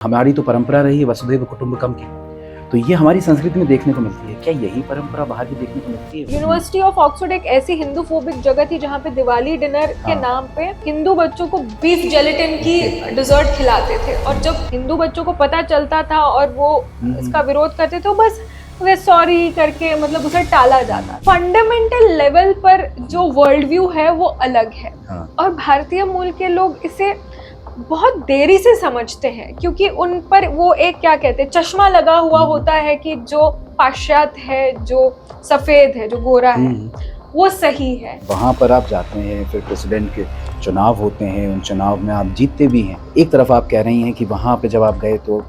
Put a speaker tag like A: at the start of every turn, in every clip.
A: हमारी तो परंपरा रही है वसुधैव कुटुंबकम की, तो ये हमारी संस्कृति में देखने को मिलती है। क्या यही परंपरा बाहर भी देखने को मिलती है?
B: यूनिवर्सिटी ऑफ ऑक्सफोर्ड एक ऐसी हिंदू फोबिक जगह थी जहाँ पे दिवाली डिनर के नाम पे हिंदू बच्चों को बीफ जेलेटिन की डिजर्ट खिलाते थे, और जब हिंदू बच्चों को पता चलता था और वो इसका विरोध करते थे तो बस वे सॉरी करके मतलब उसे टाला जाता। फंडामेंटल लेवल पर जो वर्ल्ड व्यू है वो अलग है, और भारतीय मूल के लोग इसे बहुत देरी से समझते हैं, क्योंकि उन पर वो एक क्या कहते हैं चश्मा लगा हुआ होता है कि जो पाश्चात्य है, जो सफेद है, जो गोरा है वो सही है।
A: वहाँ पर आप जाते हैं, फिर प्रेसिडेंट के चुनाव होते हैं, उन चुनाव में आप जीतते भी हैं। एक तरफ आप कह रही हैं कि वहाँ पे जब आप गए तो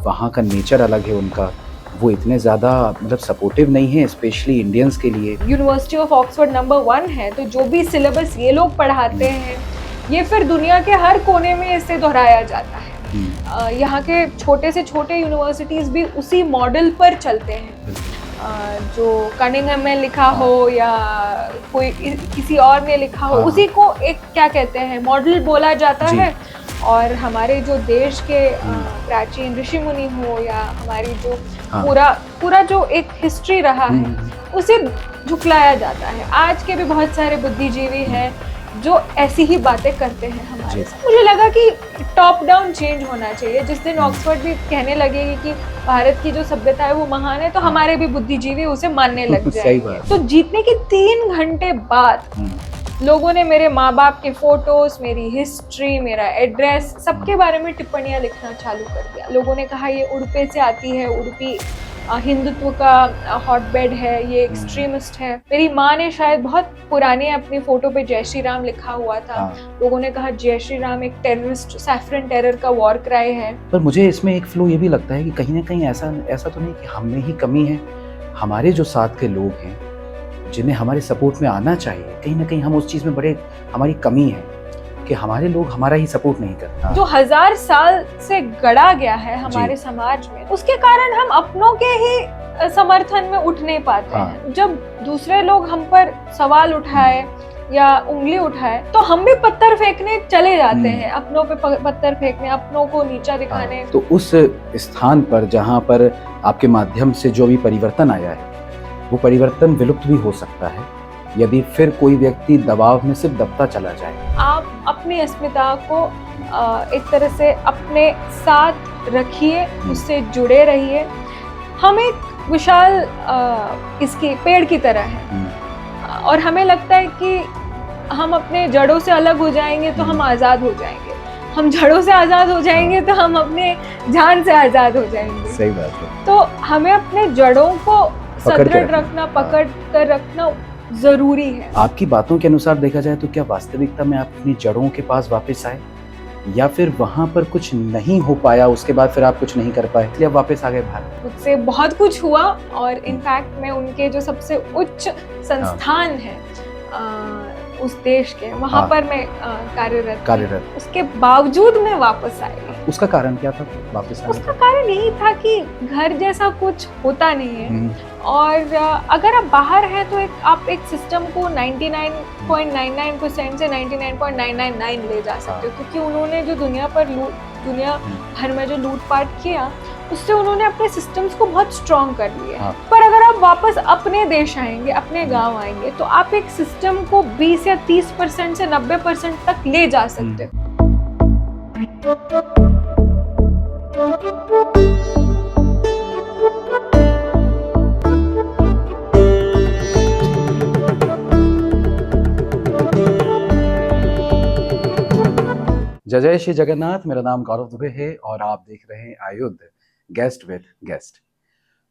A: वहाँ का नेचर अलग है उनका, वो इतने ज़्यादा मतलब सपोर्टिव नहीं है स्पेशली इंडियंस के लिए।
B: यूनिवर्सिटी ऑफ ऑक्सफोर्ड नंबर 1 है, तो जो भी सिलेबस ये लोग पढ़ाते हैं ये फिर दुनिया के हर कोने में इसे दोहराया जाता है। यहाँ के छोटे से छोटे यूनिवर्सिटीज़ भी उसी मॉडल पर चलते हैं। जो कनिंघम में लिखा हो या कोई किसी और ने लिखा हो, उसी को एक क्या कहते हैं मॉडल बोला जाता है। और हमारे जो देश के प्राचीन ऋषि मुनि हो या हमारी जो पूरा जो एक हिस्ट्री रहा है उसे झुकलाया जाता है। आज के भी बहुत सारे बुद्धिजीवी हैं जो ऐसी ही बातें करते हैं हमारे साथ। मुझे लगा कि टॉप डाउन चेंज होना चाहिए। जिस दिन ऑक्सफोर्ड भी कहने लगेगी कि भारत की जो सभ्यता है वो महान है, तो हमारे भी बुद्धिजीवी उसे मानने लग जाएंगे। तो जीतने के 3 घंटे बाद लोगों ने मेरे माँ बाप के फोटोज, मेरी हिस्ट्री, मेरा एड्रेस, सबके बारे में टिप्पणियां लिखना चालू कर दिया। लोगों ने कहा ये उड़पे से आती है, उड़पी हिंदुत्व का हॉटबेड है, ये एक्सट्रीमिस्ट है। मेरी माँ ने शायद बहुत पुराने अपनी फोटो पे जय श्री राम लिखा हुआ था। लोगों ने कहा जय श्री राम एक टेररिस्ट, सैफरन टेरर का वॉर क्राई है।
A: पर मुझे इसमें एक फ्लो ये भी लगता है कि कहीं ना कहीं ऐसा तो नहीं कि हम में ही कमी है। हमारे जो साथ के लोग हैं जिन्हें हमारे सपोर्ट में आना चाहिए, कहीं ना कहीं हम उस चीज में बड़े हमारी कमी है कि हमारे लोग हमारा ही सपोर्ट नहीं करते।
B: जो 1000 साल से गढ़ा गया है हमारे समाज में, उसके कारण हम अपनों के ही समर्थन में उठ नहीं पाते हैं। जब दूसरे लोग हम पर सवाल उठाए या उंगली उठाए तो हम भी पत्थर फेंकने चले जाते हैं, अपनों पे पत्थर फेंकने, अपनों को नीचा दिखाने।
A: तो उस स्थान पर जहाँ पर आपके माध्यम से जो भी परिवर्तन आया है वो परिवर्तन विलुप्त भी हो सकता है यदि फिर कोई व्यक्ति दबाव में सिर्फ दबता चला जाए।
B: आप अपनी अस्मिता को एक तरह से अपने साथ रखिए, उससे जुड़े रहिए। हम एक विशाल इसकी पेड़ की तरह है, और हमें लगता है कि हम अपने जड़ों से अलग हो जाएंगे तो हम आज़ाद हो जाएंगे। हम जड़ों से आज़ाद हो जाएंगे तो हम अपने जान से आज़ाद हो जाएंगे।
A: सही बात है।
B: तो हमें अपने जड़ों को सदृढ़ रखना, पकड़ कर रखना जरूरी है।
A: आपकी बातों के अनुसार देखा जाए तो क्या वास्तविकता में आप अपनी जड़ों के पास वापस आए, या फिर वहां पर कुछ नहीं हो पाया, उसके बाद फिर आप कुछ नहीं कर पाए इसलिए आप वापस आ गए भारत?
B: मुझसे बहुत कुछ हुआ, और इनफैक्ट मैं उनके जो सबसे उच्च संस्थान है उस देश के, वहां पर मैं कार्यरत उसके बावजूद मैं वापस आई।
A: उसका कारण क्या था वापस आने?
B: उसका कारण यही था कि घर जैसा कुछ होता नहीं है, और अगर आप बाहर हैं तो आप एक सिस्टम को 99.99% से 99.999 ले जा सकते हो, क्योंकि उन्होंने जो दुनिया भर में जो लूटपाट किया उससे उन्होंने अपने सिस्टम्स को बहुत स्ट्रॉन्ग कर लिया। पर अगर आप वापस अपने देश आएंगे, अपने गांव आएंगे, तो आप एक सिस्टम को 20 या 30% से 90% तक ले जा सकते हो।
A: जय जय श्री जगन्नाथ। मेरा नाम गौरव दुबे है और आप देख रहे हैं आयुध गेस्ट विद गेस्ट।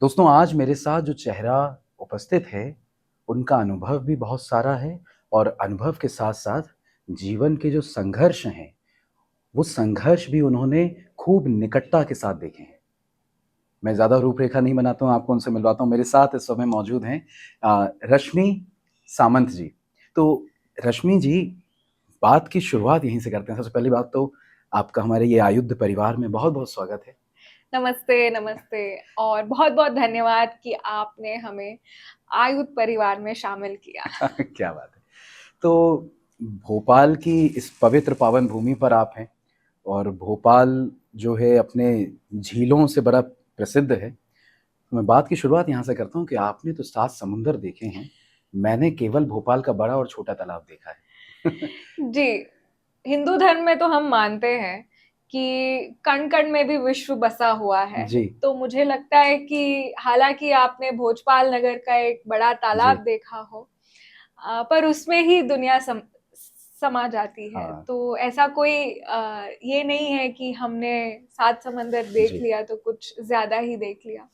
A: दोस्तों, आज मेरे साथ जो चेहरा उपस्थित है उनका अनुभव भी बहुत सारा है, और अनुभव के साथ साथ जीवन के जो संघर्ष हैं वो संघर्ष भी उन्होंने खूब निकटता के साथ देखे हैं। मैं ज़्यादा रूपरेखा नहीं बनाता हूँ, आपको उनसे मिलवाता हूँ। मेरे साथ इस समय मौजूद हैं रश्मि सामंत जी। तो रश्मि जी, बात की शुरुआत यहीं से करते हैं। सबसे पहली बात तो आपका हमारे ये आयुध परिवार में बहुत बहुत स्वागत है।
B: नमस्ते नमस्ते, और बहुत बहुत धन्यवाद कि आपने हमें आयुध परिवार में शामिल किया।
A: क्या बात है। तो भोपाल की इस पवित्र पावन भूमि पर आप हैं, और भोपाल जो है अपने झीलों से बड़ा प्रसिद्ध है। तो मैं बात की शुरुआत यहाँ से करता हूँ कि आपने तो 7 समुंदर देखे हैं, मैंने केवल भोपाल का बड़ा और छोटा तालाब देखा है।
B: जी, हिंदू धर्म में तो हम मानते हैं कि कण कण में भी विश्व बसा हुआ है।
A: जी।
B: तो मुझे लगता है कि हालांकि आपने भोपाल नगर का एक बड़ा तालाब
A: जी।
B: देखा हो, पर उसमें ही दुनिया समा जाती है।
A: हाँ।
B: तो ऐसा कोई ये नहीं है कि हमने 7 समंदर देख
A: जी।
B: लिया तो कुछ ज्यादा ही देख लिया।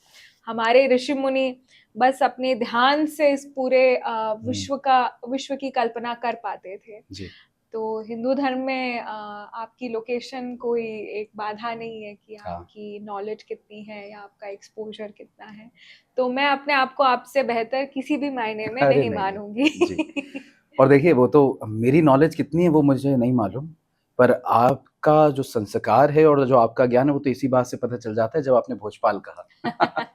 B: हमारे ऋषि मुनि बस अपने ध्यान से इस पूरे विश्व की कल्पना कर पाते थे।
A: जी।
B: तो हिंदू धर्म में आपकी लोकेशन कोई एक बाधा नहीं है कि
A: हाँ।
B: आपकी नॉलेज कितनी है या आपका एक्सपोजर कितना है। तो मैं अपने आप को आपसे बेहतर किसी भी मायने में
A: अरे
B: नहीं
A: नहीं,
B: मानूंगी।
A: जी। और देखिए वो तो मेरी नॉलेज कितनी है वो मुझे नहीं मालूम, पर आपका जो संस्कार है और जो आपका ज्ञान है वो तो इसी बात से पता चल जाता है जब आपने भोजपाल कहा।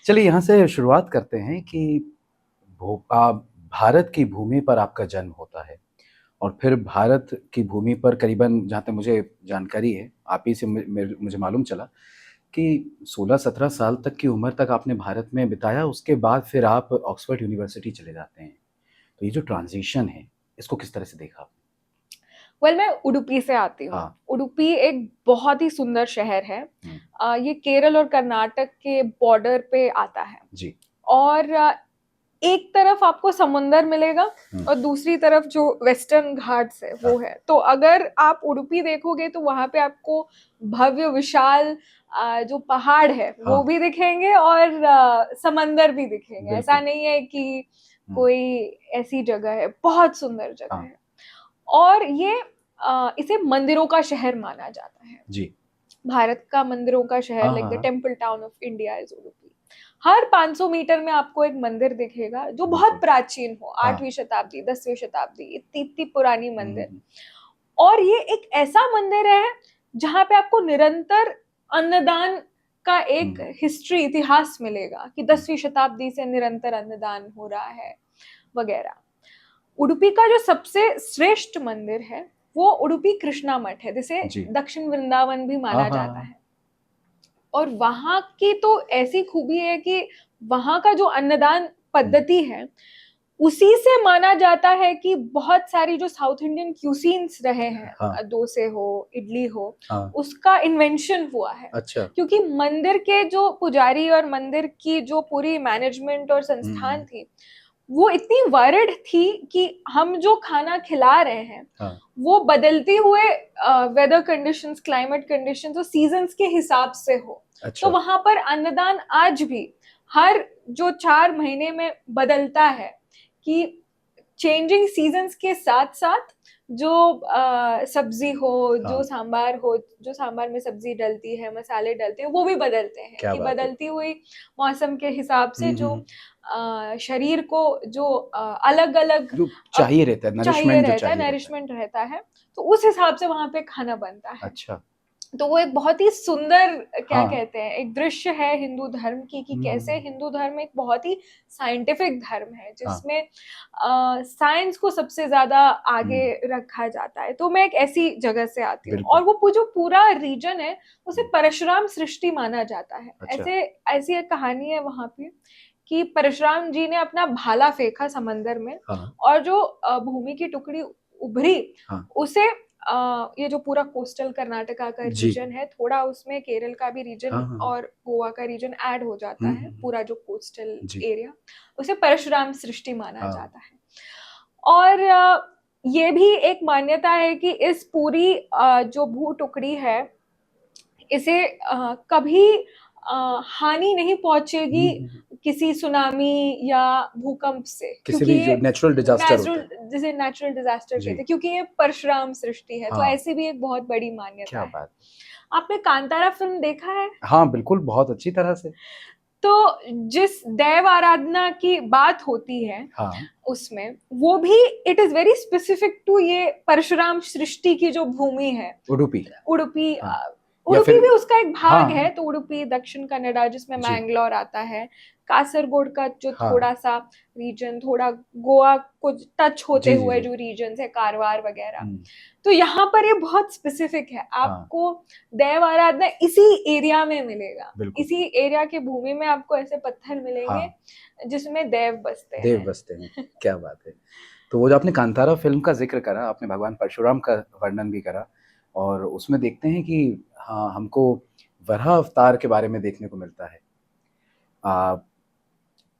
A: चलिए यहाँ से शुरुआत करते हैं कि भारत की भूमि पर आपका जन्म होता है और फिर भारत की भूमि पर करीबन, जहाँ तक मुझे जानकारी है, आप ही से मुझे मालूम चला कि 16-17 साल तक की उम्र तक आपने भारत में बिताया, उसके बाद फिर आप ऑक्सफोर्ड यूनिवर्सिटी चले जाते हैं। तो ये जो ट्रांजिशन है, इसको किस तरह से देखा आपने?
B: वेल, मैं उडुपी से आती हूँ।
A: हाँ।
B: उडुपी एक बहुत ही सुंदर शहर है। ये केरल और कर्नाटक के बॉर्डर पे आता है
A: जी।
B: और एक तरफ आपको समुंदर मिलेगा और दूसरी तरफ जो वेस्टर्न घाट्स है वो है। तो अगर आप उडुपी देखोगे तो वहां पे आपको भव्य विशाल जो पहाड़ है वो भी दिखेंगे और समंदर भी दिखेंगे। ऐसा नहीं है कि कोई ऐसी जगह है, बहुत सुंदर जगह है। और ये इसे मंदिरों का शहर माना जाता है।
A: जी।
B: भारत का मंदिरों का शहर, like the temple town of India is Udupi. हर 500 मीटर में आपको एक मंदिर दिखेगा जो बहुत प्राचीन हो, 8वीं शताब्दी, 10वीं शताब्दी, इतनी पुरानी मंदिर। और ये एक ऐसा मंदिर है जहां पे आपको निरंतर अन्नदान का एक हिस्ट्री, इतिहास मिलेगा कि 10वीं शताब्दी से निरंतर अन्नदान हो रहा है वगैरह। उडुपी का जो सबसे श्रेष्ठ मंदिर है वो उडुपी कृष्णा मठ है, जिसे दक्षिण वृंदावन भी माना जाता है। और वहां की तो ऐसी खूबी है कि वहां का जो अन्नदान पद्धति है उसी से माना जाता है कि बहुत सारी जो साउथ इंडियन क्यूसीन्स रहे हैं, डोसे हो, इडली हो, उसका इन्वेंशन हुआ है।
A: अच्छा।
B: क्योंकि मंदिर के जो पुजारी और मंदिर की जो पूरी मैनेजमेंट और संस्थान थी वो इतनी वायरड थी कि हम जो खाना खिला रहे हैं वो बदलती हुए वेदर कंडीशंस, क्लाइमेट कंडीशंस और सीजन्स के हिसाब से हो। अच्छा। तो वहां पर अन्नदान आज भी हर जो 4 महीने में बदलता है कि चेंजिंग सीजन्स के साथ साथ जो सब्जी हो, जो सांबार हो, जो सांबार में सब्जी डलती है, मसाले डलते हैं, वो भी बदलते हैं कि बदलती हुई मौसम के हिसाब से जो शरीर को जो अलग अलग
A: चाहिए रहता है,
B: नरिशमेंट रहता है, तो उस हिसाब से वहां पे खाना बनता है।
A: अच्छा।
B: तो वो एक बहुत ही सुंदर कहते हैं एक दृश्य है हिंदू धर्म की, कि कैसे हिंदू धर्म एक बहुत ही साइंटिफिक धर्म है जिसमें साइंस को सबसे ज्यादा आगे रखा जाता है। तो मैं एक ऐसी जगह से आती हूँ और वो जो पूरा रीजन है उसे परशुराम सृष्टि माना जाता है। अच्छा। ऐसी एक कहानी है वहां पे कि परशुराम जी ने अपना भाला फेंका समंदर में और जो भूमि की टुकड़ी उभरी उसे ये जो पूरा कोस्टल कर्नाटका का रीजन है, थोड़ा उसमें केरल का भी रीजन और गोवा का रीजन ऐड हो जाता है, पूरा जो कोस्टल एरिया, उसे परशुराम सृष्टि माना जाता है। और ये भी एक मान्यता है कि इस पूरी जो भू टुकड़ी है इसे कभी हानि नहीं पहुंचेगी किसी सुनामी या भूकंप से,
A: क्योंकि ये नेचुरल डिजास्टर
B: जिसे नेचुरल डिजास्टर कहते हैं, क्योंकि ये परशुराम सृष्टि है। तो ऐसी भी एक बहुत बड़ी मान्यता है।
A: बात।
B: आपने कांतारा फिल्म देखा है?
A: हाँ बिल्कुल, बहुत अच्छी तरह से।
B: तो जिस देव आराधना की बात होती है उसमें वो भी it is very specific to ये परशुराम सृष्टि की जो भूमि है, उडुपी
A: या
B: उडुपी
A: फिर
B: भी उसका एक भाग
A: हाँ
B: है, तो उडुपी दक्षिण कन्नड़ा जिसमें
A: जी
B: मैंगलोर आता है, कासरगोड का जो
A: हाँ
B: थोड़ा सा रीजन, थोड़ा गोवा को टच होते
A: जी जी
B: हुए
A: जी
B: जो रीजन है, कारवार वगैरह,
A: हम्म,
B: तो यहाँ पर ये बहुत स्पेसिफिक है।
A: हाँ
B: आपको देव आराधना इसी एरिया में मिलेगा,
A: बिल्कुल
B: इसी एरिया की भूमि में आपको ऐसे पत्थर मिलेंगे
A: हाँ
B: जिसमें देव बसते
A: देव
B: हैं।
A: बसते हैं, क्या बात है। तो वो जो आपने कांतारा फिल्म का जिक्र करा, आपने भगवान परशुराम का वर्णन भी करा, और उसमें देखते हैं कि हाँ हमको वराह अवतार के बारे में देखने को मिलता है। आ,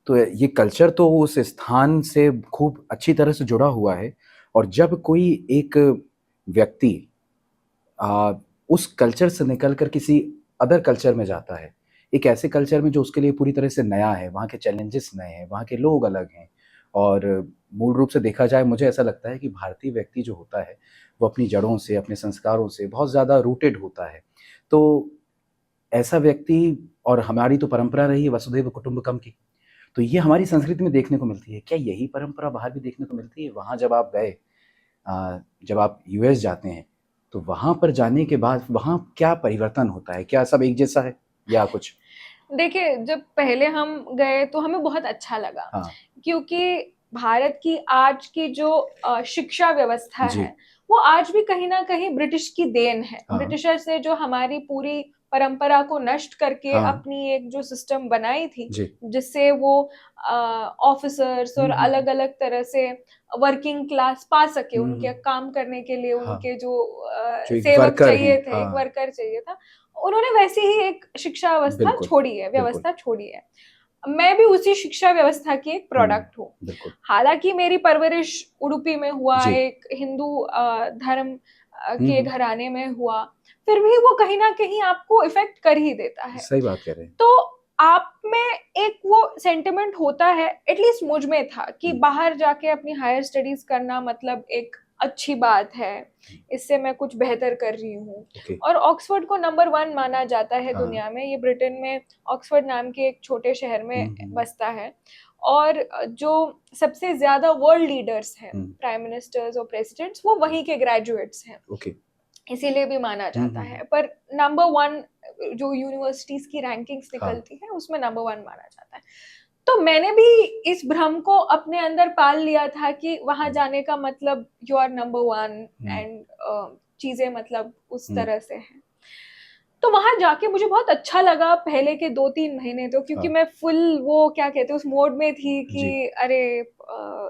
A: तो ये कल्चर तो उस स्थान से खूब अच्छी तरह से जुड़ा हुआ है, और जब कोई एक व्यक्ति आ, उस कल्चर से निकलकर किसी अदर कल्चर में जाता है, एक ऐसे कल्चर में जो उसके लिए पूरी तरह से नया है, वहाँ के चैलेंजेस नए हैं, वहाँ के लोग अलग हैं, और मूल रूप से देखा जाए मुझे ऐसा लगता है कि भारतीय व्यक्ति जो होता है वो अपनी जड़ों से, अपने संस्कारों से बहुत ज़्यादा रूटेड होता है। तो ऐसा व्यक्ति, और हमारी तो परंपरा रही है वसुधैव कुटुंबकम की, तो ये हमारी संस्कृति में देखने को मिलती है। क्या यही परंपरा बाहर भी देखने को मिलती है? वहाँ जब आप गए, जब आप यूएस जाते हैं, तो वहाँ पर जाने के बाद वहाँ क्या परिवर्तन होता है? क्या सब एक जैसा है या कुछ?
B: देखिए, जब पहले हम गए तो हमें बहुत अच्छा लगा,
A: हाँ
B: क्योंकि भारत की आज की जो शिक्षा व्यवस्था
A: जी
B: है, वो आज भी कहीं ना कहीं ब्रिटिश की देन है।
A: हाँ
B: ब्रिटिशर्स ने जो हमारी पूरी परंपरा को नष्ट करके
A: हाँ
B: अपनी एक जो सिस्टम बनाई थी,
A: जी
B: जिससे वो ऑफिसर्स और अलग अलग तरह से वर्किंग क्लास पा सके, उनके काम करने के लिए
A: हाँ
B: उनके जो
A: जो एक
B: सेवक
A: वर्कर हैं,
B: चाहिए थे, एक
A: हाँ
B: वर्कर चाहिए था, उन्होंने वैसी ही एक शिक्षा व्यवस्था
A: बिल्कुल
B: छोड़ी है,
A: बिल्कुल
B: व्यवस्था छोड़ी है। मैं भी उसी शिक्षा व्यवस्था की एक प्रोडक्ट हूँ।
A: बिल्कुल
B: हालांकि मेरी परवरिश उडुपी में हुआ,
A: जी
B: एक हिंदू धर्म के
A: हम्म,
B: घराने में हुआ, फिर भी वो कहीं ना कहीं आपको इफेक्ट कर ही देता है।
A: सही बात कह रहे हैं।
B: तो आप में एक वो सेंटिमेंट होता है, एटलीस्ट मुझ में था, कि बाहर जाके अपनी हायर स्टडीज करना मतलब एक अच्छी बात है, इससे मैं कुछ बेहतर कर रही हूँ।
A: ओके
B: और ऑक्सफोर्ड को नंबर 1 माना जाता है
A: हाँ
B: दुनिया में। ये ब्रिटेन में ऑक्सफोर्ड नाम के एक छोटे शहर में
A: हम्म,
B: बसता है। और जो सबसे ज्यादा वर्ल्ड लीडर्स हैं,
A: हम्म,
B: प्राइम मिनिस्टर्स और प्रेसिडेंट्स, वो वहीं के ग्रेजुएट्स हैं,
A: ओके
B: इसीलिए भी माना जाता है। पर नंबर 1 जो यूनिवर्सिटीज की रैंकिंग्स
A: हाँ
B: निकलती है, उसमें नंबर 1 माना जाता है। तो मैंने भी इस भ्रम को अपने अंदर पाल लिया था कि वहां जाने का मतलब यू आर नंबर 1 एंड चीजें मतलब उस तरह से हैं। तो वहां जाके मुझे बहुत अच्छा लगा पहले के 2-3 महीने, तो क्योंकि
A: हाँ
B: मैं फुल वो क्या कहते हैं उस मोड में थी कि
A: जी
B: अरे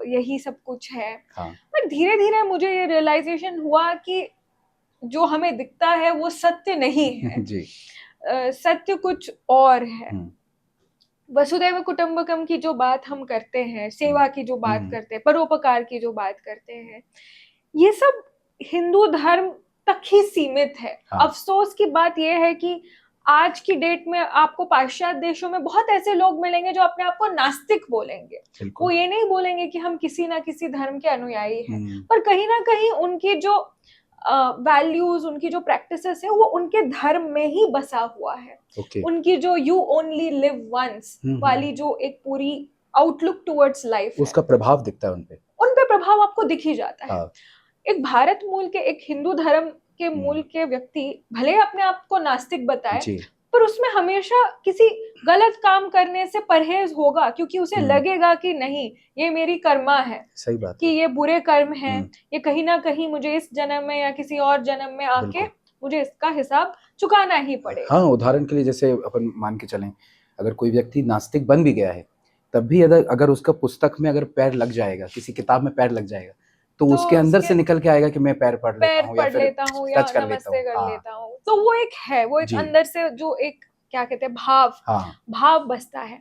B: यही सब कुछ है।
A: हाँ
B: पर धीरे धीरे मुझे ये रियलाइजेशन हुआ कि जो हमें दिखता है वो सत्य नहीं है।
A: जी
B: सत्य कुछ और है।
A: हम्म,
B: वसुदैव कुटुंबकम की जो बात हम करते हैं, सेवा की जो बात
A: हम्म,
B: करते हैं, परोपकार की जो बात करते हैं, ये सब हिंदू धर्म तक ही सीमित है।
A: हाँ
B: अफसोस की बात यह है कि आज की डेट में आपको पाश्चात्य देशों में बहुत ऐसे लोग मिलेंगे जो अपने आप को नास्तिक बोलेंगे। वो
A: बिल्कुल
B: ये नहीं बोलेंगे कि हम किसी ना किसी धर्म के अनुयायी हैं,
A: हम्म,
B: पर कहीं ना कहीं उनकी जो वैल्यूज, उनकी जो प्रैक्टिसेस है, वो उनके धर्म में ही बसा हुआ है।
A: ओके
B: उनकी जो यू ओनली लिव वंस वाली जो एक पूरी आउटलुक टुवर्ड्स लाइफ है,
A: उसका प्रभाव दिखता है उनपे।
B: उन पे प्रभाव आपको दिख ही जाता है।
A: हाँ
B: एक भारत मूल के, एक हिंदू धर्म के मूल के व्यक्ति भले अपने आप को नास्तिक बताए,
A: जी
B: पर उसमें हमेशा किसी गलत काम करने से परहेज होगा, क्योंकि उसे लगेगा कि नहीं, ये मेरी कर्मा है,
A: सही बात
B: कि
A: है।
B: ये बुरे कर्म हैं, ये कहीं ना कहीं मुझे इस जन्म में या किसी और जन्म में आके
A: बिल्कुल
B: मुझे इसका हिसाब चुकाना ही पड़ेगा।
A: हाँ, उदाहरण के लिए जैसे अपन मान के चलें, अगर कोई व्यक्ति नास्तिक बन भी गया है, तब भी अगर अगर उसका पुस्तक में अगर पैर लग जाएगा, किसी किताब में पैर लग जाएगा, तो
B: तो
A: उसके अंदर
B: उसके
A: से निकल के आएगा कि मैं पैर पढ़ लेता
B: पैर
A: हूँ या
B: पढ़
A: फिर
B: लेता हूँ या
A: टच कर लेता
B: नमस्ते
A: हूँ।
B: कर
A: हाँ,
B: लेता हूँ, तो वो एक है, वो एक
A: जी,
B: अंदर से जो एक क्या कहते हैं भाव,
A: हाँ,
B: भाव बसता है।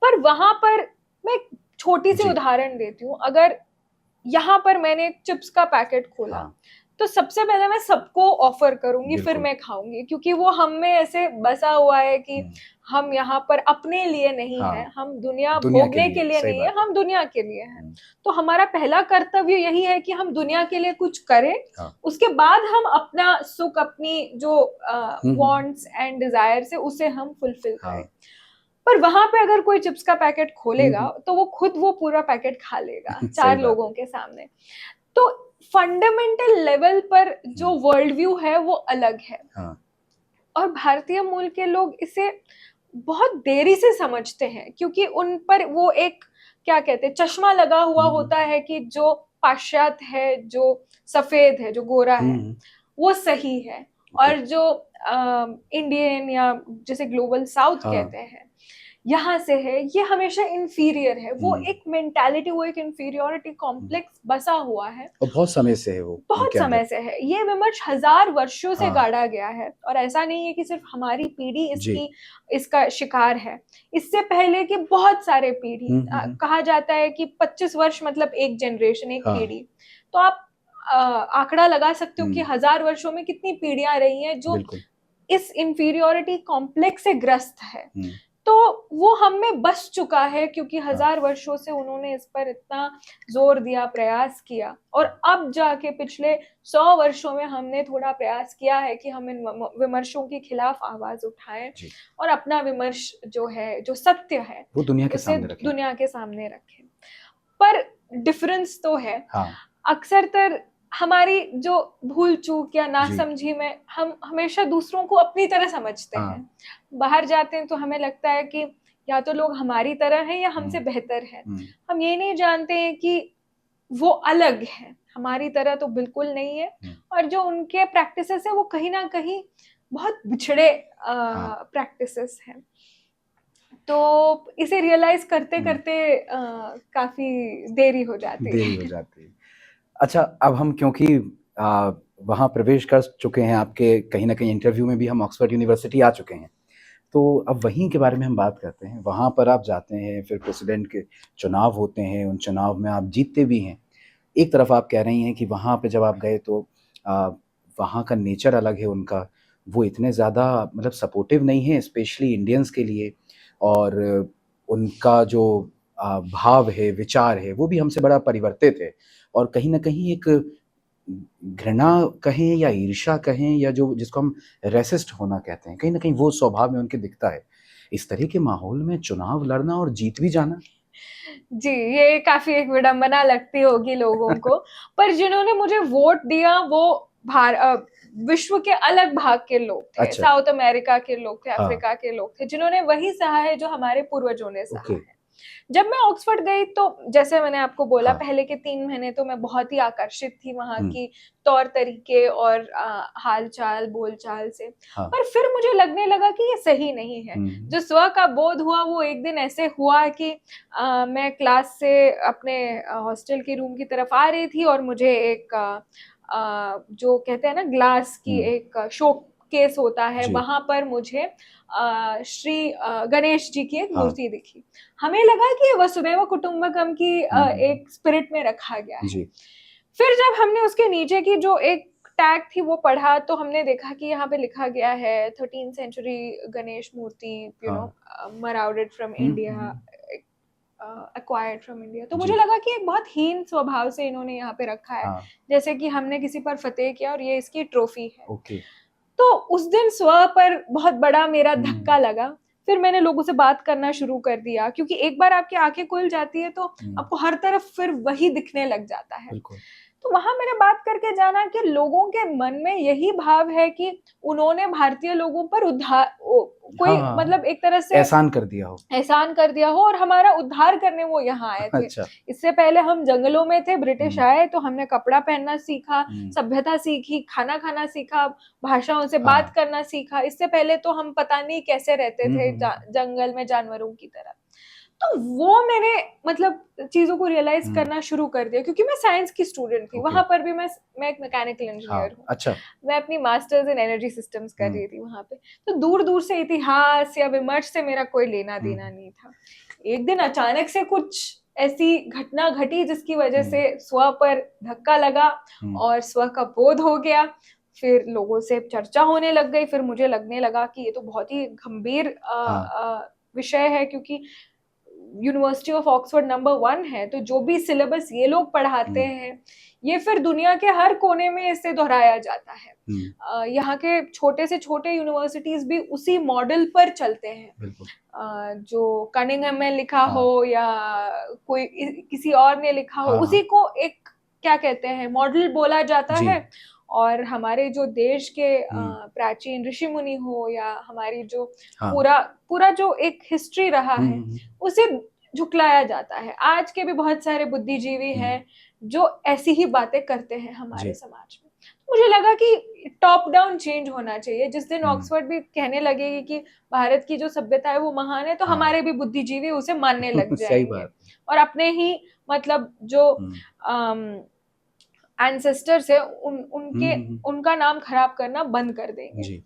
B: पर वहां पर मैं एक छोटी सी
A: जी,
B: उदाहरण देती हूँ। अगर यहाँ पर मैंने एक चिप्स का पैकेट खोला,
A: हाँ,
B: तो सबसे पहले मैं सबको ऑफर करूंगी, फिर
A: बिल्कुल।
B: मैं खाऊंगी, क्योंकि वो हम में ऐसे बसा हुआ है कि
A: हुँ,
B: हम यहाँ पर अपने लिए नहीं है,
A: हाँ,
B: हम दुनिया
A: दुनिया के
B: भोगने के
A: लिए,
B: लिए
A: सही
B: नहीं है,
A: बात है।
B: हम दुनिया के लिए हैं।
A: हुँ,
B: तो हमारा पहला कर्तव्य यही है कि हम दुनिया के लिए कुछ करें,
A: हाँ,
B: उसके बाद हम अपना सुख, अपनी जो
A: हुँ,
B: वांट्स एंड डिजायर है, उसे हम फुलफिल करें।
A: हाँ,
B: पर वहां पे अगर कोई चिप्स का पैकेट खोलेगा,
A: हुँ,
B: तो वो खुद वो पूरा पैकेट खा लेगा
A: सही
B: 4
A: बात
B: लोगों
A: है।
B: के सामने। तो फंडामेंटल लेवल पर जो
A: हुँ,
B: वर्ल्ड व्यू है वो अलग है।
A: हाँ,
B: और भारतीय मूल के लोग इसे बहुत देरी से समझते हैं, क्योंकि उन पर वो एक क्या कहते हैं चश्मा लगा हुआ होता है कि जो पाश्चात्य है, जो सफेद है, जो गोरा है, वो सही है, और जो इंडियन या जिसे ग्लोबल साउथ कहते हैं यहाँ से है, ये हमेशा इंफीरियर है। वो एक मेंटालिटी, वो एक इंफीरियोरिटी कॉम्प्लेक्स बसा हुआ है,
A: और बहुत समय से है, वो
B: बहुत समय से है। ये विमर्श 1000 वर्षों से गाड़ा गया है, और ऐसा नहीं है कि सिर्फ हमारी पीढ़ी इसका शिकार है। इससे पहले की बहुत सारे पीढ़ी, कहा जाता है कि 25 वर्ष मतलब एक जनरेशन, एक पीढ़ी। तो आप आंकड़ा लगा सकते हो कि 1000 वर्षों में कितनी पीढ़ियां रही हैं जो इस इंफीरियोरिटी कॉम्प्लेक्स से ग्रस्त है। तो वो हम में बस चुका है, क्योंकि 1000 वर्षों से उन्होंने इस पर इतना जोर दिया, प्रयास किया, और अब जाके पिछले 100 वर्षों में हमने थोड़ा प्रयास किया है कि हम इन विमर्शों के खिलाफ आवाज उठाएं और अपना विमर्श जो है, जो सत्य है,
A: वो दुनिया के सामने
B: रखें। पर डिफरेंस तो है। अक्सर हमारी जो भूल चूक या नासमझी में हम हमेशा दूसरों को अपनी तरह समझते हैं। बाहर जाते हैं तो हमें लगता है कि या तो लोग हमारी तरह हैं या हमसे बेहतर हैं। हम ये नहीं जानते हैं कि वो अलग है, हमारी तरह तो बिल्कुल नहीं है, और जो उनके प्रैक्टिसेस है वो कहीं ना कहीं बहुत बिछड़े प्रैक्टिसेस हैं। तो इसे रियलाइज करते करते काफी देरी हो जाती है।
A: अच्छा, अब हम क्योंकि वहाँ प्रवेश कर चुके हैं, आपके कहीं ना कहीं इंटरव्यू में भी हम ऑक्सफोर्ड यूनिवर्सिटी आ चुके हैं, तो अब वहीं के बारे में हम बात करते हैं। वहाँ पर आप जाते हैं, फिर प्रेसिडेंट के चुनाव होते हैं, उन चुनाव में आप जीतते भी हैं। एक तरफ आप कह रही हैं कि वहाँ पे जब आप गए तो वहाँ का नेचर अलग है उनका, वो इतने ज़्यादा मतलब सपोर्टिव नहीं है स्पेशली इंडियंस के लिए, और उनका जो भाव है, विचार है, वो भी हमसे बड़ा परिवर्तित है, और कहीं ना कहीं एक घृणा कहें या ईर्ष्या कहें या जो जिसको हम रेसिस्ट होना कहते हैं, कहीं ना कहीं वो स्वभाव में उनके दिखता है। इस तरह के माहौल में चुनाव लड़ना और जीत भी जाना,
B: जी, ये काफी एक विडंबना लगती होगी लोगों को, पर जिन्होंने मुझे वोट दिया वो विश्व के अलग भाग के लोग थे। साउथ अमेरिका के लोग थे, अफ्रीका के लोग थे, जिन्होंने वही सहा है जो हमारे पूर्वजों ने सहा है। जब मैं ऑक्सफोर्ड गई तो जैसे मैंने आपको बोला, पहले के 3 महीने तो मैं बहुत ही आकर्षित थी वहां की तौर तरीके और हालचाल बोलचाल से, पर फिर मुझे लगने लगा कि ये सही नहीं है। जो स्व का बोध हुआ वो एक दिन ऐसे हुआ कि मैं क्लास से अपने हॉस्टल के रूम की तरफ आ रही थी, और मुझे एक जो कहते हैं ना ग्लास की एक शो केस होता है, वहां पर मुझे श्री गणेश जी की एक मूर्ति दिखी। हमें लगा कि वसुदैव कुटुंबकम की एक स्पिरिट में रखा गया है। फिर जब हमने उसके नीचे की जो एक टैग थी वो पढ़ा, तो हमने देखा कि यहाँ पे लिखा गया है 13th सेंचुरी गणेश मूर्ति, you know, marauded from India, acquired from India. तो मुझे लगा कि एक बहुत हीन स्वभाव से इन्होंने यहाँ पे रखा है, जैसे कि हमने किसी पर फतेह किया और ये इसकी ट्रॉफी है। तो उस दिन स्व पर बहुत बड़ा मेरा धक्का लगा। फिर मैंने लोगों से बात करना शुरू कर दिया, क्योंकि एक बार आपकी आंखें खुल जाती है तो आपको हर तरफ फिर वही दिखने लग जाता है। तो वहां मैंने बात करके जाना कि लोगों के मन में यही भाव है कि उन्होंने भारतीय लोगों पर कोई मतलब एक तरह से एहसान कर दिया हो और हमारा उद्धार करने वो यहाँ आए थे। इससे पहले हम जंगलों में थे, ब्रिटिश आए तो हमने कपड़ा पहनना सीखा, सभ्यता सीखी, खाना खाना सीखा, भाषाओं से बात करना सीखा। इससे पहले तो हम पता नहीं कैसे रहते थे जंगल में जानवरों की तरह। तो वो मैंने मतलब चीजों को रियलाइज करना शुरू कर दिया, क्योंकि मैं साइंस की स्टूडेंट थी। वहां पर भी मैं एक मैकेनिकल इंजीनियर हूँ। अच्छा। मैं अपनी मास्टर्स इन एनर्जी सिस्टम्स कर रही थी वहां पे। तो दूर दूर से इतिहास या विमर्श से मेरा कोई लेना देना नहीं था। एक दिन अचानक से कुछ ऐसी घटना घटी जिसकी वजह से स्व पर धक्का लगा और स्व का बोध हो गया। फिर लोगों से चर्चा होने लग गई। फिर मुझे लगने लगा कि ये तो बहुत ही गंभीर विषय है, क्योंकि यूनिवर्सिटी ऑफ ऑक्सफोर्ड नंबर 1 है, तो जो भी सिलेबस ये लोग पढ़ाते हैं ये फिर दुनिया के हर कोने में इससे दोहराया जाता है। यहाँ के छोटे से छोटे यूनिवर्सिटीज भी उसी मॉडल पर चलते हैं। जो कनिंघम में लिखा हो या कोई किसी और ने लिखा हो, उसी को एक क्या कहते हैं मॉडल बोला जाता है और हमारे जो देश के
A: हम्म।
B: प्राचीन ऋषि मुनि हो या हमारी जो
A: हाँ।
B: पूरा पूरा जो एक हिस्ट्री रहा है
A: हम्म।
B: उसे झुकलाया जाता है। आज के भी बहुत सारे बुद्धिजीवी हैं जो ऐसी ही बातें करते हैं हमारे
A: जी।
B: समाज में। मुझे लगा कि टॉप डाउन चेंज होना चाहिए। जिस दिन
A: हम्म।
B: ऑक्सफोर्ड भी कहने लगेगी कि भारत की जो सभ्यता है वो महान है, तो
A: हाँ।
B: हमारे भी बुद्धिजीवी उसे मानने लग
A: सही
B: जाएंगे
A: बात।
B: और अपने ही मतलब जो
A: हम्म।
B: एंसेस्टर्स है उनके
A: हम्म।
B: उनका नाम खराब करना बंद कर देंगे।
A: जी।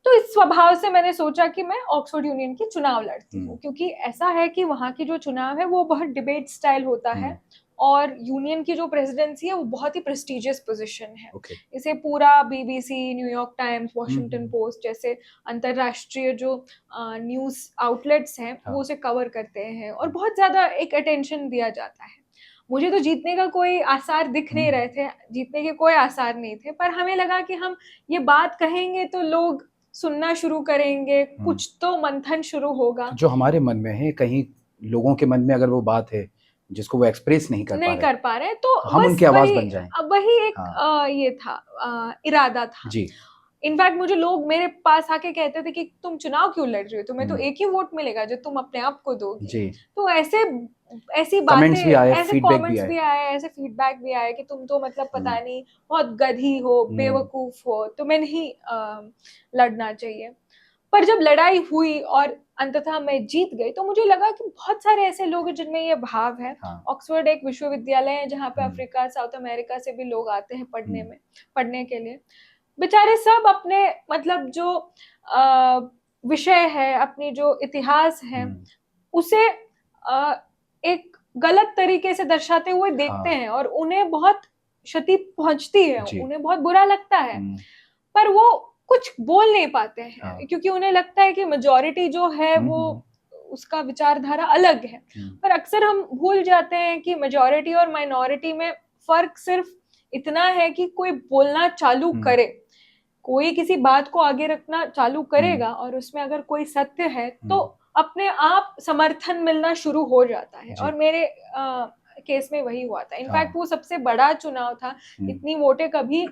B: तो इस स्वभाव से मैंने सोचा कि मैं ऑक्सफोर्ड यूनियन की चुनाव लड़ती हूँ,
A: हम्म।
B: क्योंकि ऐसा है कि वहाँ की जो चुनाव है वो बहुत डिबेट स्टाइल होता है और यूनियन की जो प्रेसिडेंसी है वो बहुत ही प्रेस्टिजियस पोजीशन है।
A: ओके।
B: इसे पूरा बीबीसी, न्यूयॉर्क टाइम्स, वॉशिंगटन
A: हम्म।
B: पोस्ट जैसे अंतरराष्ट्रीय जो न्यूज आउटलेट्स हैं
A: हाँ।
B: वो उसे कवर करते हैं और बहुत ज्यादा एक अटेंशन दिया जाता है। मुझे तो जीतने का कोई आसार दिख नहीं रहे थे, जीतने के कोई आसार नहीं थे, पर हमें लगा कि हम ये बात कहेंगे तो लोग सुनना शुरू करेंगे, कुछ तो मंथन शुरू होगा।
A: जो हमारे मन में है, कहीं लोगों के मन में अगर वो बात है जिसको वो एक्सप्रेस नहीं कर पा रहे,
B: तो
A: हम
B: बस
A: उनकी आवाज
B: वही
A: बन जाएं।
B: वही एक
A: हाँ।
B: ये था, इरादा था।
A: जी।
B: इनफैक्ट मुझे लोग मेरे पास आके कहते थे कि तुम चुनाव क्यों लड़ रही हो, तुम्हें तो एक ही वोट मिलेगा जो तुम अपने आप को दोगी।
A: जी।
B: तो ऐसी
A: कमेंट्स भी
B: बातें,
A: आए,
B: ऐसे
A: फीडबैक भी
B: कमेंट्स
A: आए।
B: भी आए, ऐसे फीडबैक भी आए कि तुम तो मतलब पता नहीं बहुत गधी हो, बेवकूफ हो, तुम्हें नहीं लड़ना चाहिए। पर जब लड़ाई हुई और अंततः मैं जीत गई तो मुझे लगा कि बहुत सारे ऐसे लोग हैं जिनमें ये भाव है। ऑक्सफोर्ड एक विश्वविद्यालय है जहाँ पे अफ्रीका, साउथ अमेरिका से भी लोग आते हैं पढ़ने के लिए। बेचारे सब अपने मतलब जो विषय है, अपनी जो इतिहास है उसे एक गलत तरीके से दर्शाते हुए देखते हैं और उन्हें बहुत क्षति पहुंचती है, उन्हें बहुत बुरा लगता है, पर वो कुछ बोल नहीं पाते हैं क्योंकि उन्हें लगता है कि मेजॉरिटी जो है वो उसका विचारधारा अलग है। पर अक्सर हम भूल जाते हैं कि मेजॉरिटी और माइनॉरिटी में फर्क सिर्फ इतना है कि कोई बोलना चालू करे, कोई किसी बात को आगे रखना चालू करेगा और उसमें अगर कोई सत्य है तो अपने आप समर्थन मिलना शुरू हो जाता है। और मेरे केस में वही हुआ था। इनफैक्ट वो सबसे बड़ा चुनाव था, इतनी वोटें कभी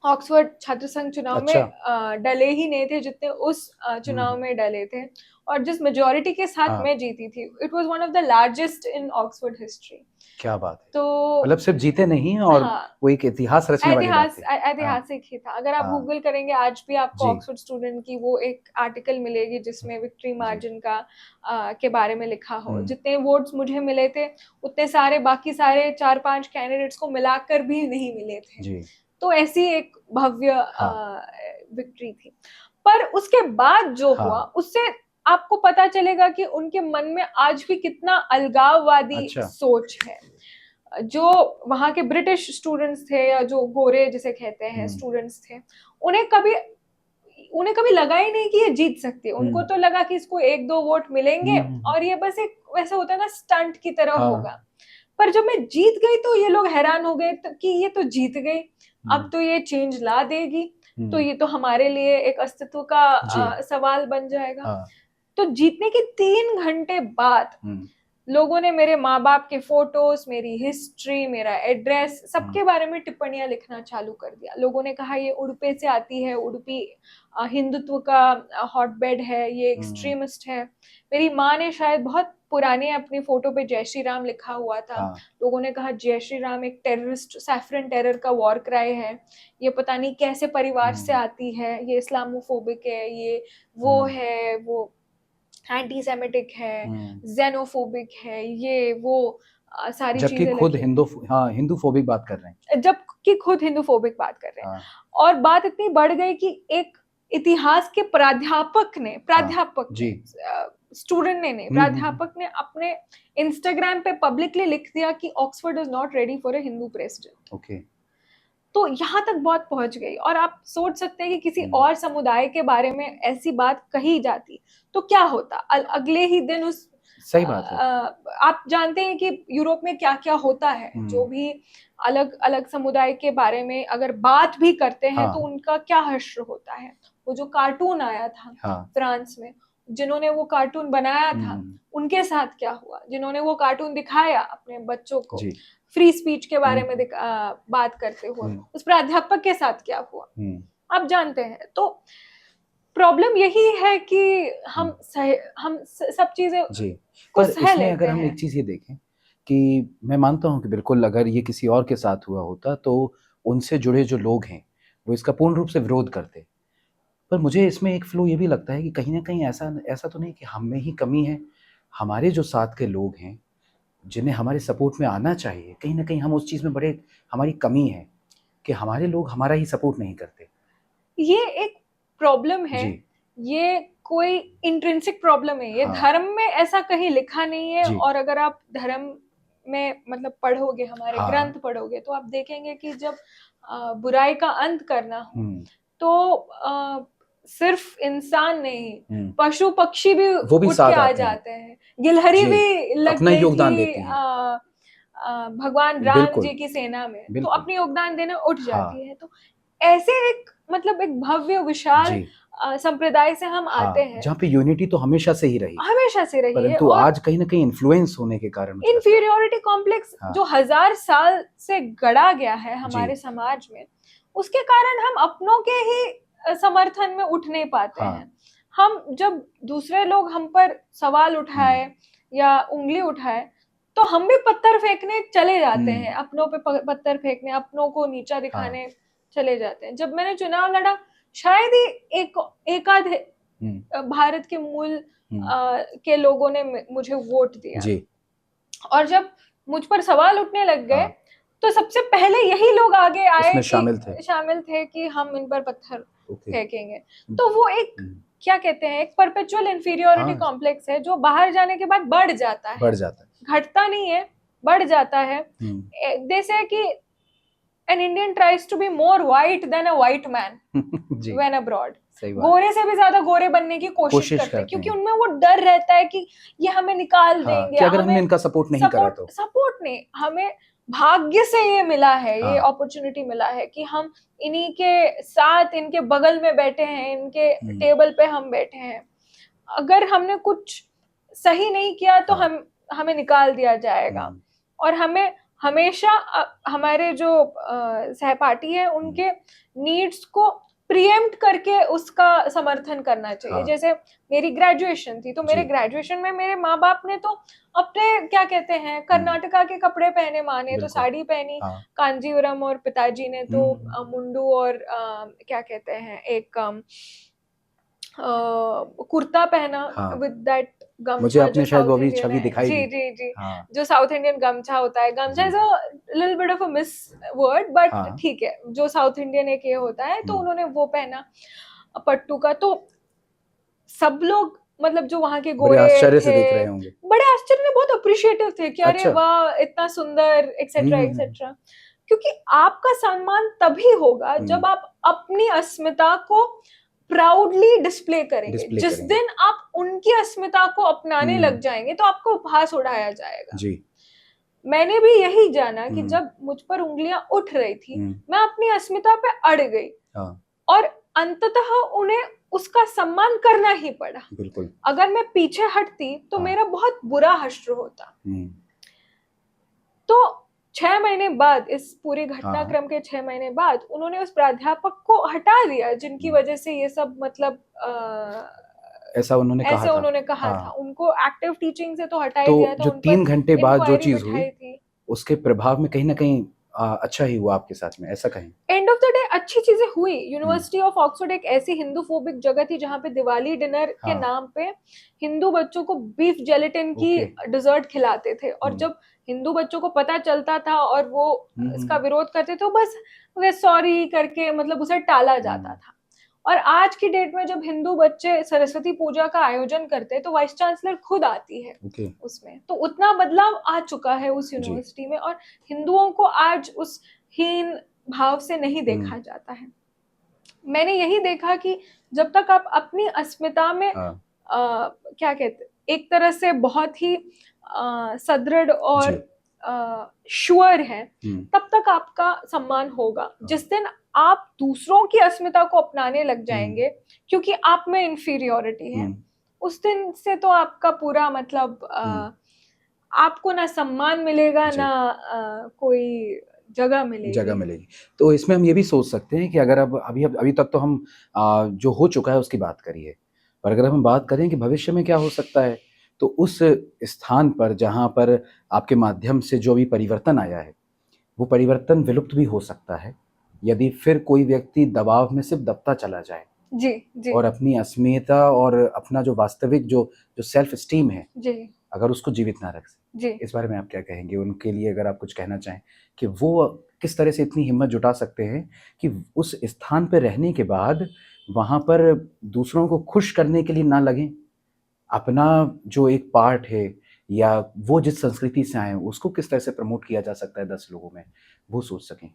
B: ऑक्सफोर्ड छात्र संघ चुनाव में डले ही नहीं थे जितने उस चुनाव में डले थे, और जिस मेजॉरिटी के साथ मैं जीती थी, it was one of the largest in Oxford history.
A: क्या बात है।
B: तो
A: मतलब सिर्फ जीते नहीं हैं और वो एक इतिहास रचने वाली बात है।
B: ऐतिहासिक ही था। अगर आप गूगल करेंगे आज भी आपको ऑक्सफोर्ड स्टूडेंट की वो एक आर्टिकल मिलेगी जिसमें विक्ट्री मार्जिन का के बारे में लिखा हो। जितने वोट्स मुझे मिले थे उतने सारे बाकी सारे 4-5 कैंडिडेट्स को मिलाकर भी नहीं मिले थे। तो ऐसी एक भव्य विक्ट्री थी। पर उसके बाद जो हुआ उससे आपको पता चलेगा कि उनके मन में आज भी कितना अलगाववादी सोच है। जो वहां के ब्रिटिश स्टूडेंट्स थे या जो गोरे जिसे कहते हैं स्टूडेंट्स थे, उन्हें कभी लगा ही नहीं कि ये जीत सकती है। उनको तो लगा कि इसको 1-2 वोट मिलेंगे और ये बस एक वैसा होता है ना स्टंट की तरह होगा। पर जब मैं जीत गई तो ये लोग हैरान हो गए कि ये तो जीत गई, अब तो ये चेंज ला देगी, तो ये तो हमारे लिए एक अस्तित्व का सवाल बन जाएगा। तो जीतने के 3 घंटे बाद लोगों ने मेरे माँ बाप के फोटोज, मेरी हिस्ट्री, मेरा एड्रेस, सबके बारे में टिप्पणियां लिखना चालू कर दिया। लोगों ने कहा ये उडुपी से आती है, उडुपी हिंदुत्व का हॉटबेड है, ये एक्सट्रीमिस्ट है। मेरी माँ ने शायद बहुत पुराने अपनी फोटो पे जय श्री राम लिखा हुआ था। लोगों ने कहा जय श्री राम एक टेररिस्ट, सैफरन टेरर का वॉर क्राई है, ये पता नहीं कैसे परिवार से आती है, ये इस्लामोफोबिक है, ये वो है, वो एंटी सेमेटिक है, जेनोफोबिक है, ये वो सारी चीजें।
A: जबकि खुद हिंदूफोबिक बात कर रहे हैं,
B: जबकि खुद हिंदूफोबिक बात कर रहे हैं। और बात इतनी बढ़ गई कि एक इतिहास के प्राध्यापक ने स्टूडेंट ने नहीं, प्राध्यापक ने अपने इंस्टाग्राम पे पब्लिकली लिख दिया कि Oxford is not ready for a Hindu president.
A: Okay.
B: तो यहाँ तक बात पहुंच गई। और आप सोच सकते हैं कि किसी और समुदाय के बारे में ऐसी बात कही जाती तो क्या होता। अगले ही दिन उस
A: सही बात है।
B: आप जानते हैं कि यूरोप में क्या क्या होता है, जो भी अलग अलग समुदाय के बारे में अगर बात भी करते हैं तो उनका क्या हश्र होता है। वो जो कार्टून आया था फ्रांस में, जिन्होंने वो कार्टून बनाया था उनके साथ क्या हुआ, जिन्होंने वो कार्टून दिखाया अपने बच्चों को, फ्री स्पीच के बारे में बात करते हुए, उस प्राध्यापक के साथ क्या हुआ आप जानते हैं। तो प्रॉब्लम यही है कि हम सब चीजें
A: जी,
B: को
A: पर
B: सह
A: इसमें
B: लेते
A: अगर हम
B: हैं।
A: एक चीज ये देखें कि मैं मानता हूँ कि बिल्कुल अगर ये किसी और के साथ हुआ होता तो उनसे जुड़े जो लोग हैं वो इसका पूर्ण रूप से विरोध करते। पर मुझे इसमें एक फ्लो ये भी लगता है कि कहीं ना कहीं ऐसा ऐसा तो नहीं कि हम में ही कमी है, हमारे जो साथ के लोग हैं जिन्हें हमारे सपोर्ट में आना चाहिए, कहीं ना कहीं हम उस चीज़ में बड़े, हमारी कमी है कि हमारे लोग हमारा ही सपोर्ट नहीं करते।
B: ये एक प्रॉब्लम है,
A: जी,
B: ये कोई इंट्रिंसिक प्रॉब्लम है, ये
A: हाँ,
B: धर्म में ऐसा कहीं लिखा नहीं है।
A: जी,
B: और अगर आप धर्म में मतलब पढ़ोगे, हमारे
A: हाँ,
B: ग्रंथ पढ़ोगे, तो आप देखेंगे कि जब बुराई का अंत करना हो तो सिर्फ इंसान नहीं, पशु पक्षी भी
A: वो भी
B: उठ
A: साथ
B: के आ
A: आते हैं,
B: जाते हैं। गिलहरी
A: जी,
B: भी लग
A: अपना
B: गई
A: योगदान
B: थी
A: देती हैं,
B: भगवान राम
A: बिल्कुल,
B: जी की सेना में, तो
A: बिल्कुल,
B: अपनी योगदान देने उठ
A: हाँ,
B: जाती है। तो ऐसे एक मतलब एक भव्य विशाल
A: जी,
B: संप्रदाय से हम आते
A: हाँ,
B: हैं,
A: जहाँ पे यूनिटी तो हमेशा से ही रही,
B: हमेशा से रही है।
A: परंतु
B: और
A: आज कहीं ना कहीं इन्फ्लुएंस होने के कारण मुझे लगता है,
B: इन्फीरियोरिटी कॉम्प्लेक्स
A: हाँ,
B: जो 1000 साल से गढ़ा गया है
A: जी,
B: हमारे समाज में, उसके कारण हम अपनों के ही समर्थन में उठ नहीं पाते
A: हाँ,
B: हैं। हम जब दूसरे लोग हम पर सवाल उठाए या उंगली उठाए, तो हम भी पत्थर फेंकने चले जाते हैं, अपनों पे पत्थर फेंकने, अपनों को नीचा
A: हाँ,
B: दिखाने चले जाते हैं। जब मैंने चुनाव लड़ा, शायद ही एकाध भारत के मूल के लोगों ने मुझे वोट दिया,
A: जी,
B: और जब मुझ पर सवाल उठने लग गए,
A: हाँ,
B: तो सबसे पहले यही लोग आगे आए
A: उसमें
B: कि शामिल थे कि हम इन पर पत्थर
A: ओके,
B: फेंकेंगे। तो वो एक क्या कहते हैं, एक परपेचुअल इंफीरियोरिटी
A: हाँ,
B: कॉम्प्लेक्स है जो बाहर जाने के बाद बढ़ जाता है,
A: बढ़ जाता
B: घटता नहीं है, बढ़ जाता है। दे से कि an Indian tries to be more white than a white man
A: ji,
B: when abroad.
A: सही बात,
B: गोरे से भी ज्यादा गोरे बनने की कोशिश करते हैं, क्योंकि उनमें वो डर रहता है कि ये हमें निकाल
A: हाँ,
B: देंगे,
A: कि अगर हमने
B: हमें
A: इनका सपोर्ट नहीं करा तो,
B: सपोर्ट नहीं, हमें भाग्य से ये मिला है, ये
A: हाँ,
B: अपॉर्चुनिटी मिला है कि हम इन्हीं के साथ, इनके बगल में बैठे हैं, इनके टेबल पे हम बैठे हैं। अगर हमने कुछ सही नहीं किया तो
A: हाँ,
B: हमें निकाल दिया जाएगा। और हमें हमेशा हमारे जो सहपाठी है उनके नीड्स को प्रीएम्प्ट करके उसका समर्थन करना चाहिए।
A: हाँ,
B: जैसे मेरी ग्रेजुएशन थी, तो मेरे
A: जी,
B: ग्रेजुएशन में मेरे माँ बाप ने तो अपने क्या कहते हैं कर्नाटका के कपड़े पहने, माँ ने तो
A: बिल्कुल,
B: साड़ी पहनी,
A: हाँ,
B: कांजीवरम, और पिताजी ने तो मुंडू और क्या कहते हैं एक कुर्ता पहना
A: हाँ,
B: विद दैट
A: मुझे
B: गमछा जो
A: अपने शायद वो
B: साउथ
A: अभी
B: इंडियन
A: छवि
B: है।
A: दिखाई
B: जी
A: दी,
B: जी जी,
A: हाँ,
B: जो साउथ इंडियन गमछा होता है, gamchha
A: ji,
B: is a little bit of a misword, but
A: हाँ,
B: ठीक है, जो साउथ इंडियन एक ये होता है, तो उन्होंने वो पहना पट्टू का। तो सब लोग मतलब जो वहां के
A: बड़े
B: गोरे
A: आश्चर्य से
B: थे,
A: देख रहे होंगे,
B: बड़े आश्चर्य में बहुत अप्रिशिएटिव थे कि अरे
A: अच्छा,
B: वाह इतना सुंदर, एक्सेट्रा एक्सेट्रा। क्योंकि आपका सम्मान तभी होगा जब आप अपनी अस्मिता को प्राउडली डिस्प्ले करेंगे।
A: डिस्प्ले
B: जिस
A: करेंगे,
B: दिन आप उनकी अस्मिता को अपनाने लग जाएंगे, तो आपको उपहास उड़ाया जाएगा।
A: जी,
B: मैंने भी यही जाना कि जब मुझ पर उंगलियां उठ रही थी, मैं अपनी अस्मिता पे अड़ गई,
A: हाँ,
B: और अंततः उन्हें उसका सम्मान करना ही पड़ा।
A: बिल्कुल,
B: अगर मैं पीछे हटती तो मेरा बहुत बुरा हश्र होता। तो 6 महीने बाद, इस पूरे घटनाक्रम के 6 महीने बाद, उन्होंने उस प्राध्यापक को हटा दिया जिनकी वजह से ये सब मतलब
A: ऐसा उन्होंने कहा
B: ऐसे
A: था,
B: उन्होंने कहा था। उनको एक्टिव टीचिंग से तो हटा ही
A: तो
B: दिया था,
A: जो
B: उन पर
A: 3 घंटे बाद जो
B: इंक्वायरी
A: चीज़ हुई,
B: बिठाई थी।
A: उसके प्रभाव में कहीं न कहीं अच्छा ही हुआ आपके साथ में, ऐसा कहें?
B: एंड ऑफ द डे अच्छी चीजें हुई। यूनिवर्सिटी ऑफ ऑक्सफोर्ड एक ऐसी हिंदू फोबिक जगह थी जहाँ पे दिवाली डिनर के नाम पे हिंदू बच्चों को बीफ जेलेटिन की डिजर्ट खिलाते थे, और जब हिंदू बच्चों को पता चलता था और वो इसका विरोध करते थे, तो बस वे सॉरी करके मतलब उसे टाला जाता था। और आज की डेट में जब हिंदू बच्चे सरस्वती पूजा का आयोजन करते हैं, तो वाइस चांसलर खुद आती है उसमें। तो उतना बदलाव आ चुका है उस यूनिवर्सिटी में, और हिंदुओं को आज उस हीन भाव से नहीं देखा जाता है। मैंने यही देखा कि जब तक आप अपनी अस्मिता में क्या कहते, एक तरह से बहुत ही सदृढ़ और श्योर है, तब तक आपका सम्मान होगा। जिस दिन आप दूसरों की अस्मिता को अपनाने लग जाएंगे क्योंकि आप में इंफीरियोरिटी है, उस दिन से तो आपका पूरा मतलब आपको ना सम्मान मिलेगा,
A: जी।
B: ना कोई जगह मिलेगी।
A: जगह मिलेगी। तो इसमें हम ये भी सोच सकते हैं कि अगर अब अभी तक तो हम जो हो चुका है उसकी बात करी है। पर अगर हम बात करें कि भविष्य में क्या हो सकता है, तो उस स्थान पर जहाँ पर आपके माध्यम से जो भी परिवर्तन आया है, वो परिवर्तन विलुप्त भी हो सकता है, यदि फिर कोई व्यक्ति दबाव में सिर्फ़ दबता चला जाए
B: जी, जी,
A: और अपनी अस्मियता और अपना जो वास्तविक जो जो सेल्फ एस्टीम है,
B: जी,
A: अगर उसको जीवित ना रख सके।
B: जी।
A: इस बारे में आप क्या कहेंगे? उनके लिए अगर आप कुछ कहना चाहें कि वो किस तरह से इतनी हिम्मत जुटा सकते हैं कि उस स्थान पे रहने के बाद वहाँ पर दूसरों को खुश करने के लिए ना लगें, अपना जो एक पार्ट है या वो जिस संस्कृति से आए हैं, उसको किस तरह से प्रमोट किया जा सकता है 10 लोगों में, वो सोच सकें?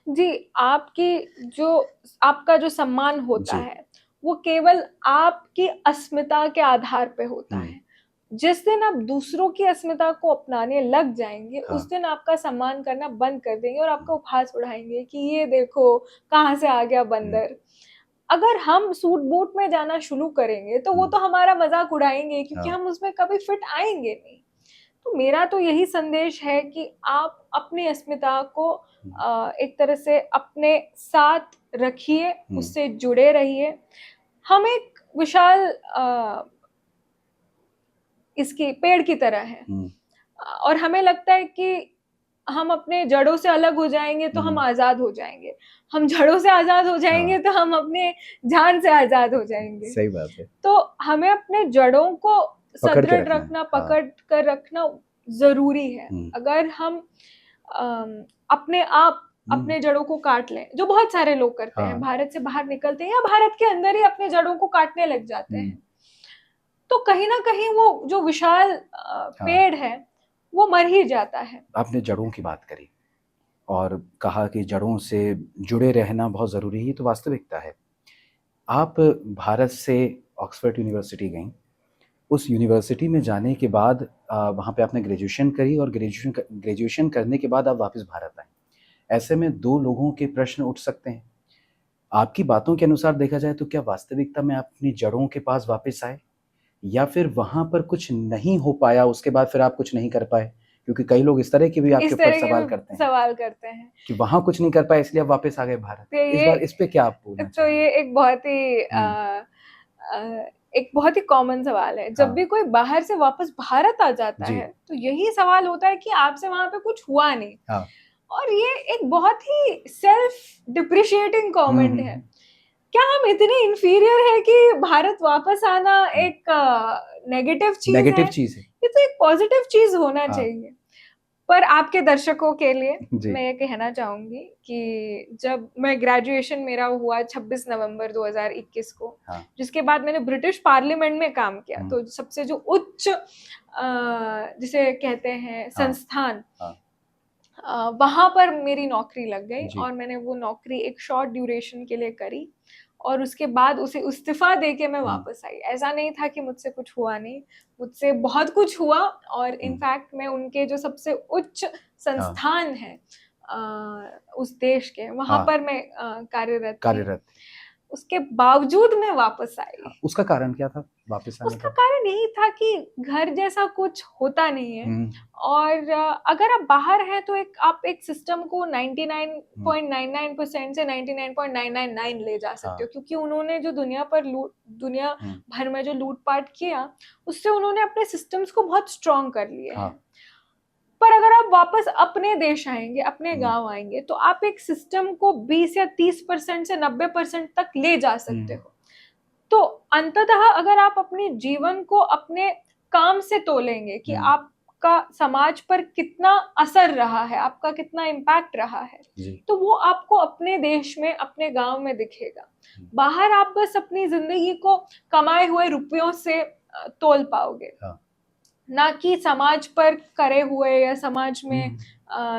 B: जी, आपका जो सम्मान होता
A: जी।
B: है, वो केवल आपकी अस्मिता के आधार पे होता
A: हुँ।
B: है। जिस दिन आप दूसरों की अस्मिता को अपनाने लग जाएँगे,
A: हाँ।
B: उस दिन आपका सम्मान करना बंद कर देंगे और आपका उपहास उड़ाएँगे कि ये देखो कहाँ से आ गया
A: हुँ,
B: बंदर। अगर हम सूट-बूट में जाना शुरू करेंगे, तो वो
A: हुँ।
B: तो हमारा मज़ाक उड़ाएँगे, क्योंकि
A: हाँ।
B: हम उसमें कभी फिट आएँगे नहीं। तो मेरा तो यही संदेश है कि आप अपनी अस्मिता को
A: हुँ,
B: एक तरह से अपने साथ रखिए,
A: हुँ।
B: उससे जुड़े रहिए। हम एक विशाल इसकी पेड़ की तरह हैं,
A: हुँ,
B: और हमें लगता है कि हम अपने जड़ों से अलग हो जाएँगे तो हम
A: हुँ।
B: आज़ाद हो जाएँगे। हम जड़ों से आज़ाद हो
A: हाँ,
B: जाएँगे तो हम अपने जान से आज़ाद हो जाएँगे।
A: सही बात है।
B: तो हमें अपने जड़ों को
A: पकड़ के
B: सदृढ़
A: रखना है।
B: रखना,
A: हाँ।
B: पकड़ कर रखना ज़रूरी है।
A: हुँ,
B: अगर हम अपने आप
A: हुँ।
B: अपने जड़ों को काट लें, जो बहुत सारे लोग करते हैं,
A: हाँ।
B: भारत से बाहर निकलते हैं या भारत के अंदर ही अपने जड़ों को काटने लग जाते
A: हुँ।
B: हैं, तो कहीं न कहीं वो जो विशाल
A: हाँ।
B: पेड़ है, वो मर ही जाता है।
A: आपने जड़ों की बात करी और कहा कि जड़ों से जुड़े रहना बहुत ज़रूरी है, ये तो वास्तविकता है। आप भारत से ऑक्सफोर्ड यूनिवर्सिटी गईं। उस यूनिवर्सिटी में जाने के बाद वहाँ पे आपने ग्रेजुएशन करी और ग्रेजुएशन करने के बाद आप वापस भारत आए। ऐसे में 2 लोगों के प्रश्न उठ सकते हैं। आपकी बातों के अनुसार देखा जाए तो क्या वास्तविकता में आप अपनी जड़ों के पास वापस आए? या फिर वहाँ पर कुछ नहीं हो पाया, उसके बाद फिर आप कुछ नहीं कर पाए? क्योंकि कई लोग इस तरह के भी आपके
B: इस
A: ऊपर
B: तरह के
A: सवाल
B: भी
A: करते हैं
B: सवाल करते हैं।
A: कि वहाँ कुछ नहीं कर पाए इसलिए आप वापस आ गए भारत।
B: तो
A: इस पे क्या आप बोलना चाहेंगे?
B: ये एक बहुत ही
A: हुँ,
B: एक बहुत ही कॉमन सवाल है। जब
A: हाँ,
B: भी कोई बाहर से वापस भारत आ जाता
A: जी,
B: है, तो यही सवाल होता है कि आपसे वहाँ पे कुछ हुआ नहीं।
A: हाँ।
B: और ये एक बहुत ही सेल्फ डिप्रिशिएटिंग
A: हुँ,
B: कमेंट
A: हुँ,
B: है।
A: हुँ,
B: क्या हम इतने इंफीरियर हैं कि भारत वापस आना
A: हुँ।
B: एक नेगेटिव चीज़ है?
A: नेगेटिव चीज़ है।
B: ये तो एक पॉजिटिव चीज़ होना
A: हाँ,
B: चाहिए। पर आपके दर्शकों के लिए
A: जी,
B: मैं ये कहना चाहूँगी कि जब मैं ग्रेजुएशन मेरा हुआ 26 नवंबर 2021 को,
A: हाँ,
B: जिसके बाद मैंने ब्रिटिश पार्लियामेंट में काम किया,
A: हुँ,
B: तो सबसे जो उच्च जिसे कहते हैं
A: हाँ,
B: संस्थान,
A: हाँ,
B: वहाँ पर मेरी नौकरी लग गई
A: जी,
B: और मैंने वो नौकरी एक शॉर्ट ड्यूरेशन के लिए करी और उसके बाद उसे इस्तीफ़ा देके मैं
A: हुँ,
B: वापस आई। ऐसा नहीं था कि मुझसे कुछ हुआ नहीं, मुझसे बहुत कुछ हुआ और
A: हुँ,
B: इनफैक्ट मैं उनके जो सबसे उच्च
A: हाँ,
B: संस्थान हैं उस देश के, वहाँ
A: हाँ,
B: पर मैं कार्यरत थी।
A: कार्यरत थे।
B: उसके बावजूद मैं वापस आई।
A: हाँ, उसका कारण क्या था वापस आने
B: उसका
A: का?
B: कारण यही था कि घर जैसा कुछ होता नहीं है
A: हुँ,
B: और अगर आप बाहर हैं तो आप एक सिस्टम को
A: हुँ,
B: 99.99% से 99.999 ले जा सकते
A: हाँ,
B: हो, क्योंकि उन्होंने जो दुनिया
A: हुँ,
B: भर में जो लूट-पाट किया, उससे उन्होंने अपने सिस्टम्स को बहुत स्ट्रॉन्ग कर लिए
A: हाँ,
B: हैं। पर अगर आप वापस अपने देश आएँगे, अपने
A: हुँ,
B: गाँव आएँगे, तो आप एक सिस्टम को 20 या 30% से 90% तक ले जा सकते
A: हुँ,
B: हो। तो अंततः अगर आप अपने जीवन को अपने काम से तोलेंगे कि
A: हुँ,
B: आपका समाज पर कितना असर रहा है, आपका कितना इम्पैक्ट रहा है,
A: जी,
B: तो वो आपको अपने देश में, अपने गाँव में दिखेगा।
A: हुँ,
B: बाहर आप बस अपनी ज़िंदगी को कमाए हुए रुपयों से तोल पाओगे,
A: हाँ,
B: ना कि समाज पर करे हुए या समाज
A: हुँ,
B: में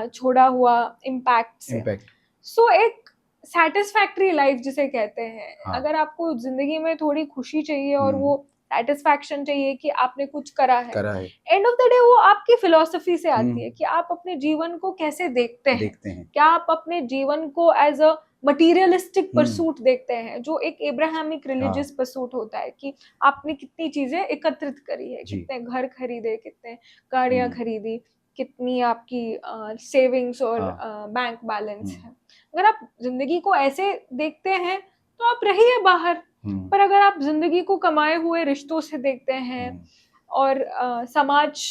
B: छोड़ा हुआ इम्पैक्ट से।
A: इम्पैक्ट,
B: सो एक सैटिस्फैक्टरी लाइफ जिसे कहते हैं,
A: हाँ,
B: अगर आपको ज़िंदगी में थोड़ी खुशी चाहिए और
A: हुँ,
B: वो सैटिस्फैक्शन चाहिए कि आपने कुछ करा है,
A: करा है,
B: एंड ऑफ द डे वो आपकी फिलॉसफी से
A: हुँ,
B: आती है कि आप अपने जीवन को कैसे देखते हैं।
A: देखते हैं।
B: क्या आप अपने जीवन को एज़ अ मटीरियलिस्टिक परसूट देखते हैं, जो एक एब्राहमिक रिलीजियस परसूट होता है कि आपने कितनी चीजें एकत्रित करी है,
A: जी।
B: कितने घर खरीदे, कितने गाड़ियां खरीदी, कितनी आपकी सेविंग्स और बैंक बैलेंस है। अगर आप जिंदगी को ऐसे देखते हैं तो आप रहिए बाहर, पर अगर आप जिंदगी को कमाए हुए रिश्तों से देखते हैं और समाज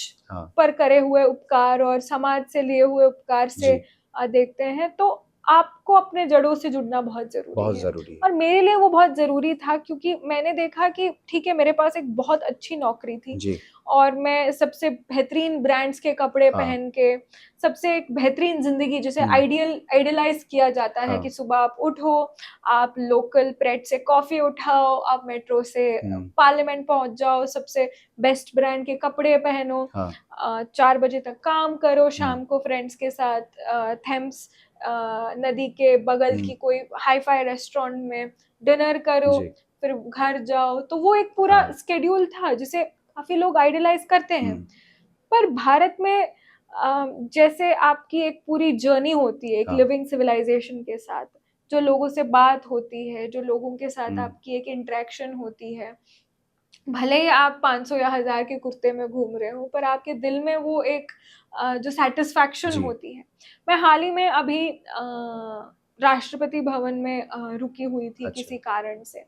B: पर करे हुए उपकार और समाज से लिए हुए उपकार से देखते हैं, तो आपको अपने जड़ों से जुड़ना बहुत जरूरी है। और मेरे लिए वो बहुत जरूरी था, क्योंकि मैंने देखा कि ठीक है, मेरे पास एक बहुत अच्छी नौकरी थी और मैं सबसे बेहतरीन ब्रांड्स के कपड़े पहन के, सबसे एक बेहतरीन जिंदगी जिसे आइडियलाइज किया जाता है कि सुबह आप उठो, आप लोकल प्रेट से कॉफी उठाओ, आप मेट्रो से पार्लियामेंट पहुंच जाओ, सबसे बेस्ट ब्रांड के कपड़े पहनो, 4 बजे तक काम करो, शाम को फ्रेंड्स के साथ थेम्स नदी के बगल की कोई हाई-फाई रेस्टोरेंट में डिनर करो, फिर घर जाओ। तो वो एक पूरा स्केड्यूल था जिसे काफी लोग आइडियलाइज करते हैं। पर भारत में जैसे आपकी एक पूरी जर्नी होती है एक लिविंग सिविलाइजेशन के साथ, जो लोगों से बात होती है, जो लोगों के साथ आपकी एक इंटरेक्शन होती है, भले ही आप 500 या 1000 के कुर्ते में घूम रहे हो, पर आपके दिल में वो एक जो सेटिस्फैक्शन होती है। मैं हाल ही में अभी राष्ट्रपति भवन में रुकी हुई थी किसी कारण से,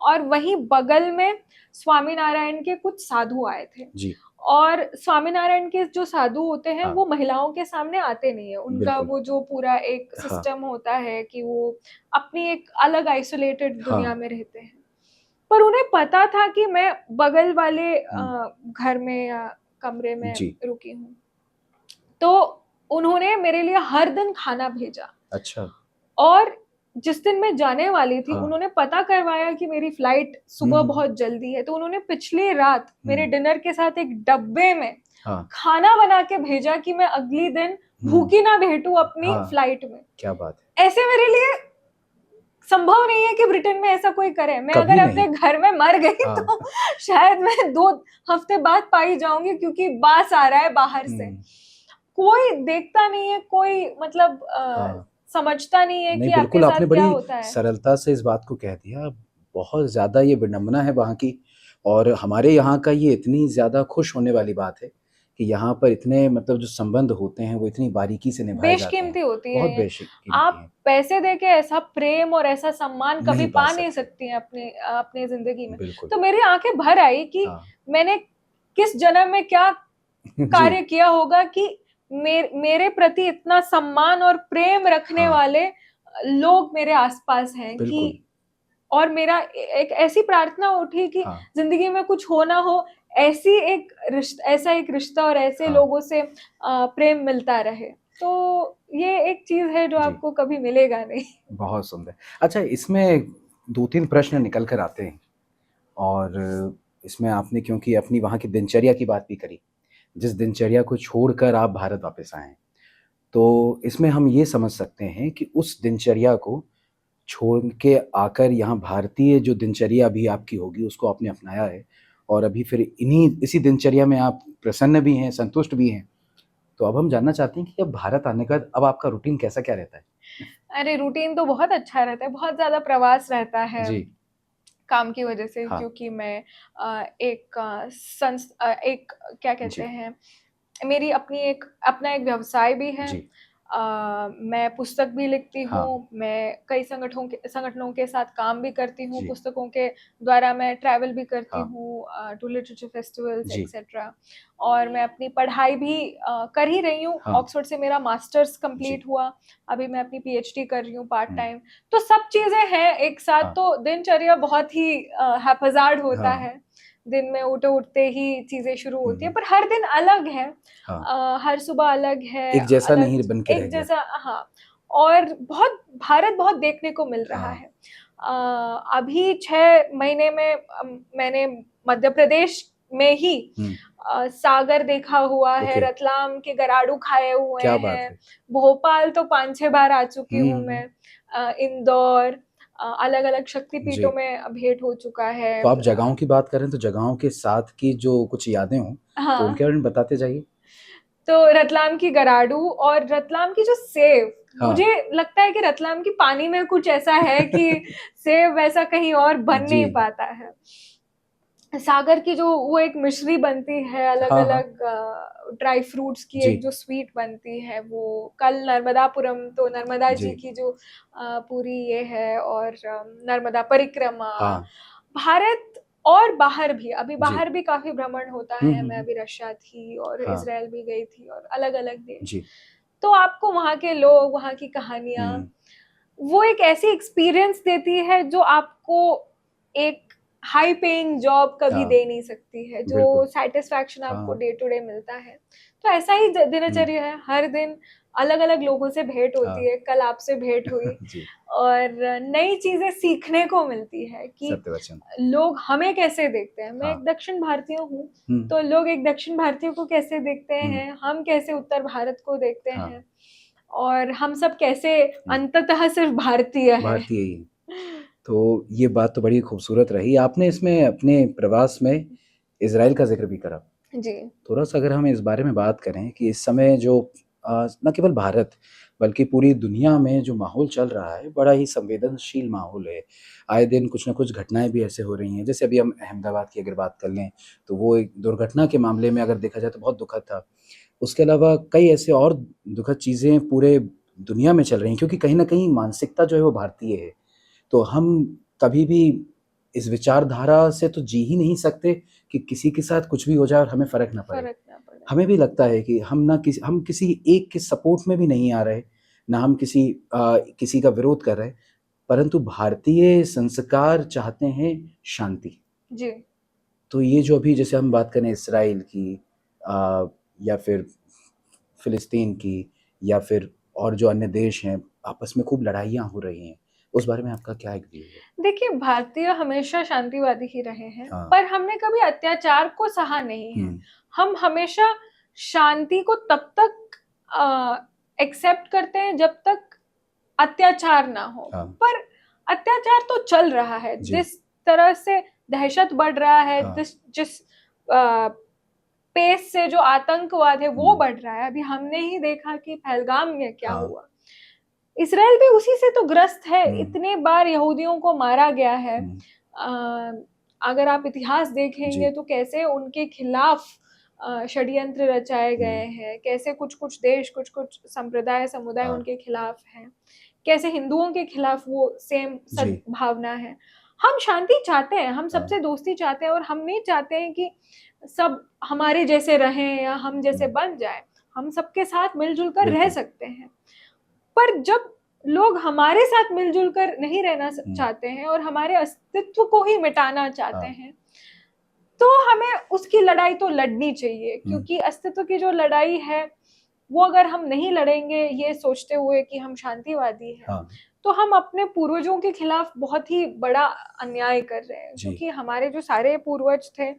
B: और वहीं बगल में स्वामीनारायण के कुछ साधु आए थे और स्वामीनारायण के जो साधु होते हैं वो महिलाओं के सामने आते नहीं है। उनका वो जो पूरा एक सिस्टम होता है कि वो अपनी एक अलग आइसोलेटेड दुनिया में रहते हैं। पर उन्हें पता था कि मैं बगल वाले घर में या कमरे में रुकी हूँ, तो उन्होंने मेरे लिए हर दिन खाना भेजा।
A: अच्छा।
B: और जिस दिन मैं जाने वाली थी, उन्होंने पता करवाया कि मेरी फ्लाइट सुबह बहुत जल्दी है, तो उन्होंने पिछली रात मेरे डिनर के साथ एक डब्बे में खाना बना के भेजा कि मैं अगली दिन भूखी ना बैठूं अपनी फ्लाइट में।
A: क्या बात है।
B: ऐसे मेरे लिए संभव नहीं है कि ब्रिटेन में ऐसा कोई करे। मैं अगर अपने घर में मर गई तो शायद मैं 2 हफ्ते बाद पाई जाऊंगी, क्योंकि बास आ रहा है बाहर से। कोई देखता नहीं है, कोई मतलब समझता नहीं है कि आपके साथ क्या होता है।
A: सरलता से इस बात को कह दिया। बहुत ज्यादा ये विडंबना है वहाँ की, और हमारे यहाँ का ये इतनी ज्यादा खुश होने वाली बात है कि यहाँ पर इतने मतलब जो संबंध होते हैं वो इतनी बारीकी से निभाए जाते हैं।
B: बेशकीमती होती है,
A: बहुत बेशकीमती
B: आप पैसे देके ऐसा प्रेम और ऐसा सम्मान कभी पा नहीं सकती हैं अपने जिंदगी में। तो मेरी आंखें भर आई कि मैंने किस जन्म में क्या कार्य किया होगा कि मेरे प्रति इतना सम्मान और प्रेम रखने वाले लोग मेरे आसपास हैं। कि और मेरा एक ऐसी प्रार्थना उठी कि जिंदगी में कुछ हो ना हो, ऐसा एक रिश्ता और ऐसे लोगों से प्रेम मिलता रहे। तो ये एक चीज है जो आपको कभी मिलेगा नहीं।
A: बहुत सुंदर। अच्छा, इसमें 2-3 प्रश्न निकल कर आते हैं, और इसमें आपने क्योंकि अपनी वहाँ की दिनचर्या की बात भी करी, जिस दिनचर्या को छोड़कर आप भारत वापस आए हैं, तो इसमें हम ये समझ सकते हैं कि उस दिनचर्या को छोड़ के आकर यहाँ भारतीय जो दिनचर्या अभी आपकी होगी उसको आपने अपनाया है, और अभी फिर इसी दिनचर्या में आप प्रसन्न भी हैं, संतुष्ट भी हैं। तो अब हम जानना चाहते हैं कि अब भारत आने का अब आपका रूटीन कैसा क्या रहता है?
B: अरे रूटीन तो बहुत अच्छा रहता है, बहुत ज्यादा प्रवास रहता है जी। काम की वजह से, क्योंकि मैं एक क्या कहते हैं, मेरी अपना एक व्यवसाय भी है। मैं पुस्तक भी लिखती हूँ, मैं कई संगठनों के साथ काम भी करती हूँ, पुस्तकों के द्वारा मैं ट्रैवल भी करती हूँ टू लिटरेचर फेस्टिवल्स एक्सेट्रा। और मैं अपनी पढ़ाई भी कर ही रही हूँ। ऑक्सफोर्ड से मेरा मास्टर्स कंप्लीट हुआ, अभी मैं अपनी पीएचडी कर रही हूँ पार्ट टाइम। तो सब चीजें हैं एक साथ। तो दिनचर्या बहुत ही हैपजार्ड होता है। दिन में उठते ही चीजें शुरू होती है, पर हर दिन अलग है। हर सुबह अलग है,
A: एक जैसा नहीं बन के
B: एक जैसा। और भारत बहुत देखने को मिल रहा है। अभी 6 महीने में मैंने मध्य प्रदेश में ही सागर देखा हुआ है, रतलाम के गराड़ू खाए हुए हैं, भोपाल तो 5-6 बार आ चुकी हूँ मैं, इंदौर, अलग अलग शक्तिपीठों में भेंट हो चुका है।
A: तो आप जगहों की बात करें तो जगहों के साथ की जो कुछ यादें हों तो उनके बारे में बताते जाइए।
B: तो रतलाम की गराडू और रतलाम की जो सेव,
A: हाँ।
B: मुझे लगता है कि रतलाम की पानी में कुछ ऐसा है कि सेब वैसा कहीं और बन
A: जी।
B: नहीं पाता है। सागर की जो वो एक मिश्री बनती है अलग
A: हाँ,
B: अलग ड्राई फ्रूट्स की,
A: जी।
B: एक जो स्वीट बनती है, वो कल नर्मदापुरम, तो नर्मदा जी
A: जी।
B: की जो पूरी ये है, और नर्मदा परिक्रमा।
A: हाँ।
B: भारत और बाहर भी, अभी
A: जी।
B: बाहर भी काफी भ्रमण होता है। मैं अभी रशिया थी और
A: हाँ।
B: इसराइल भी गई थी और अलग अलग देश।
A: जी।
B: तो आपको वहाँ के लोग, वहाँ की कहानियां, वो एक ऐसी एक्सपीरियंस देती है जो आपको एक हाई पेइंग जॉब कभी
A: हाँ।
B: दे नहीं सकती है, जो
A: बिल्कुल।
B: सेटिस्फैक्शन आपको
A: हाँ।
B: डे टू डे मिलता है। तो ऐसा ही दिनचर्या है, हर दिन अलग अलग लोगों से भेंट होती
A: हाँ।
B: है। कल आपसे भेंट हुई
A: जी।
B: और नई चीजें सीखने को मिलती है कि
A: सत्य वचन।
B: लोग हमें कैसे देखते हैं। मैं
A: हाँ।
B: एक दक्षिण भारतीय हूँ,
A: हम्म।
B: तो लोग एक दक्षिण भारतीय को कैसे देखते
A: हम्म।
B: हैं, हम कैसे उत्तर भारत को देखते
A: हाँ।
B: हैं, और हम सब कैसे अंततः सिर्फ भारतीय हैं।
A: भारतीय ही। तो ये बात तो बड़ी खूबसूरत रही। आपने इसमें अपने प्रवास में इज़राइल का ज़िक्र भी करा।
B: जी।
A: थोड़ा-सा अगर हम इस बारे में बात करें कि इस समय जो न केवल भारत बल्कि पूरी दुनिया में जो माहौल चल रहा है, बड़ा ही संवेदनशील माहौल है। आए दिन कुछ न कुछ घटनाएँ भी ऐसे हो रही हैं। जैसे अभी हम अहमदाबाद की अगर बात कर लें, तो वो एक दुर्घटना के मामले में अगर देखा जाए तो बहुत दुखद था। उसके अलावा कई ऐसे और दुखद चीज़ें पूरे दुनिया में चल रही हैं, क्योंकि कहीं न कहीं मानसिकता जो है वो भारतीय है। तो हम कभी भी इस विचारधारा से तो जी ही नहीं सकते कि किसी के साथ कुछ भी हो जाए और हमें फ़र्क ना पड़े।
B: फर्क ना पड़े।
A: हमें भी लगता है कि हम किसी एक के सपोर्ट में भी नहीं आ रहे, ना हम किसी का विरोध कर रहे, परंतु भारतीय संस्कार चाहते हैं शांति।
B: जी।
A: तो ये जो अभी जैसे हम बात करें इज़राइल की या फिर फ़िलिस्तीन की या फिर और जो अन्य देश हैं, आपस में खूब लड़ाइयाँ हो रही हैं, उस बारे में आपका क्या एक व्यू है?
B: देखिए, भारतीय हमेशा शांतिवादी ही रहे हैं,
A: हाँ।
B: पर हमने कभी अत्याचार को सहा नहीं है।
A: हुँ।
B: हम हमेशा शांति को तब तक एक्सेप्ट करते हैं जब तक अत्याचार ना हो।
A: हाँ।
B: पर अत्याचार तो चल रहा है।
A: जी।
B: जिस तरह से दहशत बढ़ रहा है,
A: हाँ।
B: जिस पेस से जो आतंकवाद है वो बढ़ रहा है। अभी हमने ही देखा कि पहलगाम में क्या
A: हाँ।
B: हुआ। इसराइल भी उसी से तो ग्रस्त है।
A: हुँ।
B: इतने बार यहूदियों को मारा गया है।
A: हुँ।
B: अगर आप इतिहास देखेंगे
A: जी।
B: तो कैसे उनके खिलाफ षड्यंत्र रचाए गए हैं, कैसे कुछ-कुछ देश, कुछ-कुछ संप्रदाय, समुदाय
A: हाँ।
B: उनके खिलाफ हैं, कैसे हिंदुओं के खिलाफ वो सेम
A: जी।
B: सद्भावना है। हम शांति चाहते हैं, हम
A: हाँ।
B: सबसे दोस्ती चाहते हैं, और हम नहीं चाहते हैं कि सब हमारे जैसे रहें या हम जैसे बन जाएँ। हम सबके साथ मिल-जुल कर रह
A: बिल्कुल।
B: सकते हैं। पर जब लोग हमारे साथ मिलजुल कर नहीं रहना चाहते हैं और हमारे अस्तित्व को ही मिटाना चाहते हैं, तो हमें उसकी लड़ाई तो लड़नी चाहिए। क्योंकि अस्तित्व की जो लड़ाई है, वो अगर हम नहीं लड़ेंगे ये सोचते हुए कि हम शांतिवादी हैं,
A: हाँ।
B: तो हम अपने पूर्वजों के खिलाफ बहुत ही बड़ा अन्याय कर रहे हैं।
A: जी।
B: क्योंकि हमारे जो सारे पूर्वज थे,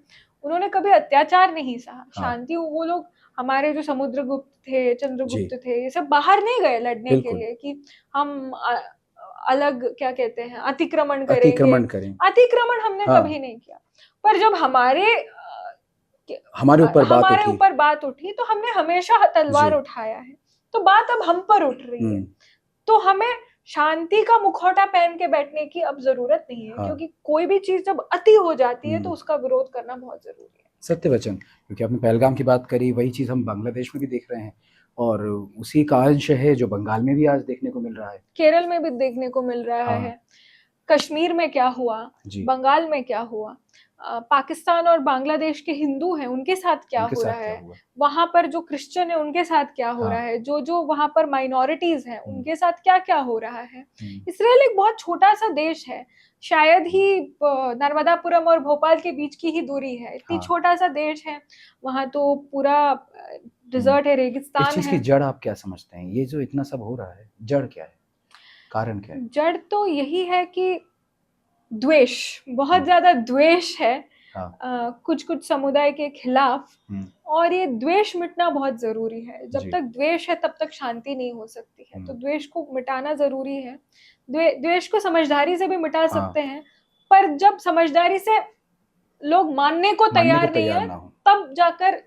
B: उन्होंने कभी अत्याचार नहीं सहा। शांति, वो लोग, हमारे जो समुद्रगुप्त थे, चंद्रगुप्त
A: जी।
B: थे, ये सब बाहर नहीं गए लड़ने के
A: बिल्कुल।
B: लिए कि हम अलग, क्या कहते हैं, अतिक्रमण करेंगे।
A: अतिक्रमण करें।
B: अतिक्रमण हमने
A: हाँ।
B: कभी नहीं किया। पर जब
A: हमारे ऊपर बात
B: हमारे
A: उठी।
B: ऊपर बात उठी तो हमने हमेशा तलवार
A: जी।
B: उठाया है। तो बात अब हम पर उठ रही है। तो हमें शांति का मुखौटा पहन के बैठने की अब जरूरत नहीं है।
A: हाँ।
B: क्योंकि कोई भी चीज जब अति हो जाती है तो उसका विरोध करना बहुत जरूरी है।
A: सत्य वचन। क्योंकि आपने पहलगाम की बात करी, वही चीज़ हम बांग्लादेश में भी देख रहे हैं और उसी का अंश है जो बंगाल में भी आज देखने को मिल रहा है।
B: केरल में भी देखने को मिल रहा
A: हाँ।
B: है। कश्मीर में क्या हुआ,
A: जी।
B: बंगाल में क्या हुआ, पाकिस्तान और बांग्लादेश के हिंदू हैं उनके साथ क्या
A: उनके
B: हो
A: साथ
B: रहा
A: क्या
B: है,
A: हुआ?
B: वहां पर जो क्रिश्चियन है उनके साथ क्या हो
A: हाँ।
B: रहा है, जो वहां पर माइनॉरिटीज हैं उनके साथ क्या क्या हो रहा है।
A: हम्म।
B: इसराइल एक बहुत छोटा सा देश है, शायद ही नर्मदापुरम और भोपाल के बीच की ही दूरी है। इतनी
A: हाँ।
B: छोटा सा देश है, वहां तो पूरा डिजर्ट है,
A: इस
B: रेगिस्तान
A: चीज़ की
B: है।
A: जड़ आप क्या समझते हैं? ये जो इतना सब हो रहा है, जड़ क्या है? कारण क्या है?
B: जड़ तो यही है कि द्वेष, बहुत ज्यादा द्वेष है
A: हाँ।
B: कुछ समुदाय के खिलाफ।
A: हम्म।
B: और ये द्वेष मिटना बहुत जरूरी है। जब
A: जी।
B: तक द्वेष है तब तक शांति नहीं हो सकती है। तो द्वेष को मिटाना जरूरी है। द्वेष को समझदारी से भी मिटा सकते हैं, पर जब समझदारी से लोग मानने को
A: मानने को
B: तैयार नहीं
A: तैयार
B: है,
A: ना हो।
B: तब जाकर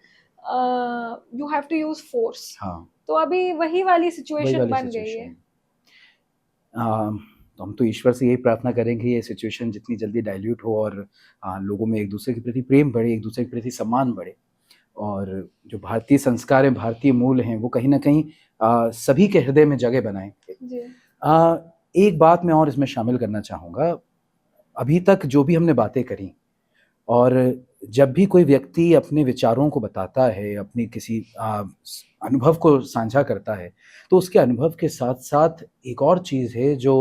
B: you have to use force.
A: हाँ।
B: तो अभी वही वाली
A: वही
B: सिचुएशन
A: वाली
B: बन गई है।
A: सिचुएशन। तो हम तो ईश्वर से यही प्रार्थना करेंगे ये सिचुएशन जितनी जल्दी डाइल्यूट हो और लोगों में एक दूसरे के प्रति प्रेम बढ़े, एक दूसरे के प्रति सम्मान बढ़े, और जो भारतीय संस्कार हैं, भारतीय मूल हैं, वो कहीं न कहीं सभी के हृदय में जगह बनाएँ।
B: जी।
A: एक बात मैं और इसमें शामिल करना चाहूँगा, अभी तक जो भी हमने बातें करी, और जब भी कोई व्यक्ति अपने विचारों को बताता है, अपनी किसी अनुभव को साझा करता है, तो उसके अनुभव के साथ-साथ एक और चीज़ है जो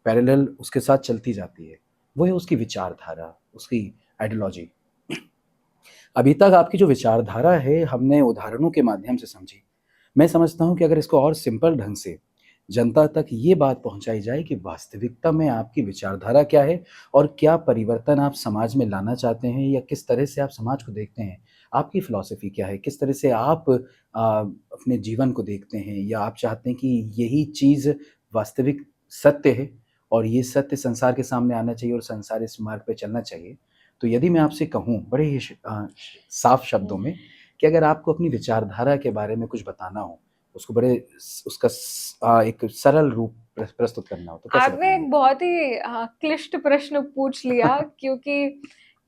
A: पैरेलल उसके साथ चलती जाती है, वो है उसकी विचारधारा, उसकी आइडियोलॉजी। अभी तक आपकी जो विचारधारा है, हमने उदाहरणों के माध्यम से समझी। मैं समझता हूँ कि अगर इसको और सिंपल ढंग से जनता तक ये बात पहुँचाई जाए कि वास्तविकता में आपकी विचारधारा क्या है और क्या परिवर्तन आप समाज में लाना चाहते हैं, या किस तरह से आप समाज को देखते हैं, आपकी फ़िलॉसफ़ी क्या है, किस तरह से आप अपने जीवन को देखते हैं, या आप चाहते हैं कि यही चीज़ वास्तविक सत्य है और ये सत्य संसार के सामने आना चाहिए और संसार इस मार्ग पे चलना चाहिए। तो यदि मैं आपसे कहूँ बड़े ही साफ शब्दों में कि अगर आपको अपनी विचारधारा के बारे में कुछ बताना हो, उसको बड़े उसका एक सरल रूप प्रस्तुत करना हो, तो कैसे
B: आपने
A: बताएंगे?
B: एक बहुत ही क्लिष्ट प्रश्न पूछ लिया क्योंकि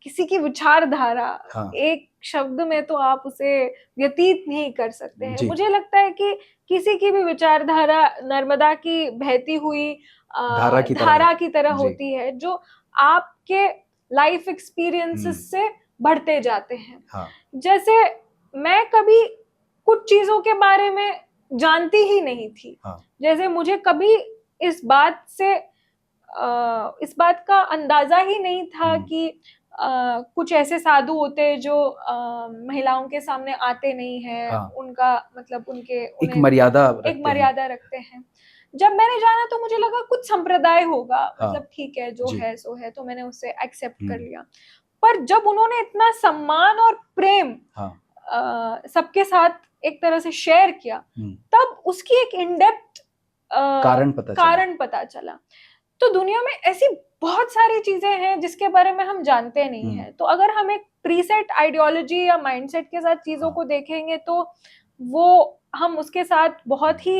B: किसी की विचारधारा
A: हाँ,
B: एक शब्द में तो आप उसे व्यतीत नहीं कर सकते हैं।
A: जी,
B: मुझे लगता है कि किसी की भी विचारधारा नर्मदा की बहती हुई
A: धारा की तरह
B: धारा
A: है।
B: की तरह
A: जी,
B: होती है, जो आपके लाइफ
A: हुँ,
B: एक्सपीरियंसेस से बढ़ते जाते हैं।
A: हाँ,
B: जैसे मैं कभी कुछ चीजों के बारे में जानती ही नहीं थी।
A: हाँ,
B: जैसे मुझे कभी इस बात से इस बात का अंदाजा ही नहीं था
A: हुँ,
B: कि कुछ ऐसे साधु होते हैं जो महिलाओं के सामने आते नहीं हैं,
A: हाँ,
B: उनका मतलब
A: एक
B: उन्हें
A: मर्यादा
B: एक
A: रखते हैं।
B: मर्यादा रखते हैं। जब मैंने जाना तो मुझे लगा कुछ संप्रदाय होगा,
A: हाँ,
B: मतलब ठीक है, जो
A: जी,
B: है सो है, तो मैंने उसे एक्सेप्ट कर
A: हुँ,
B: लिया। पर जब उन्होंने इतना सम्मान और प्रेम
A: हाँ,
B: सबके साथ एक तरह से शेयर किया,
A: हुँ,
B: तब उसकी एक इन डेप्थ
A: कारण पता चला।
B: कारण पता चला। तो दुनिया में ऐसी बहुत सारी चीजें हैं जिसके बारे में हम जानते नहीं
A: हुँ,
B: हैं। तो अगर हम एक प्रीसेट आइडियोलॉजी या माइंडसेट के साथ चीजों
A: हाँ,
B: को देखेंगे तो वो हम उसके साथ बहुत ही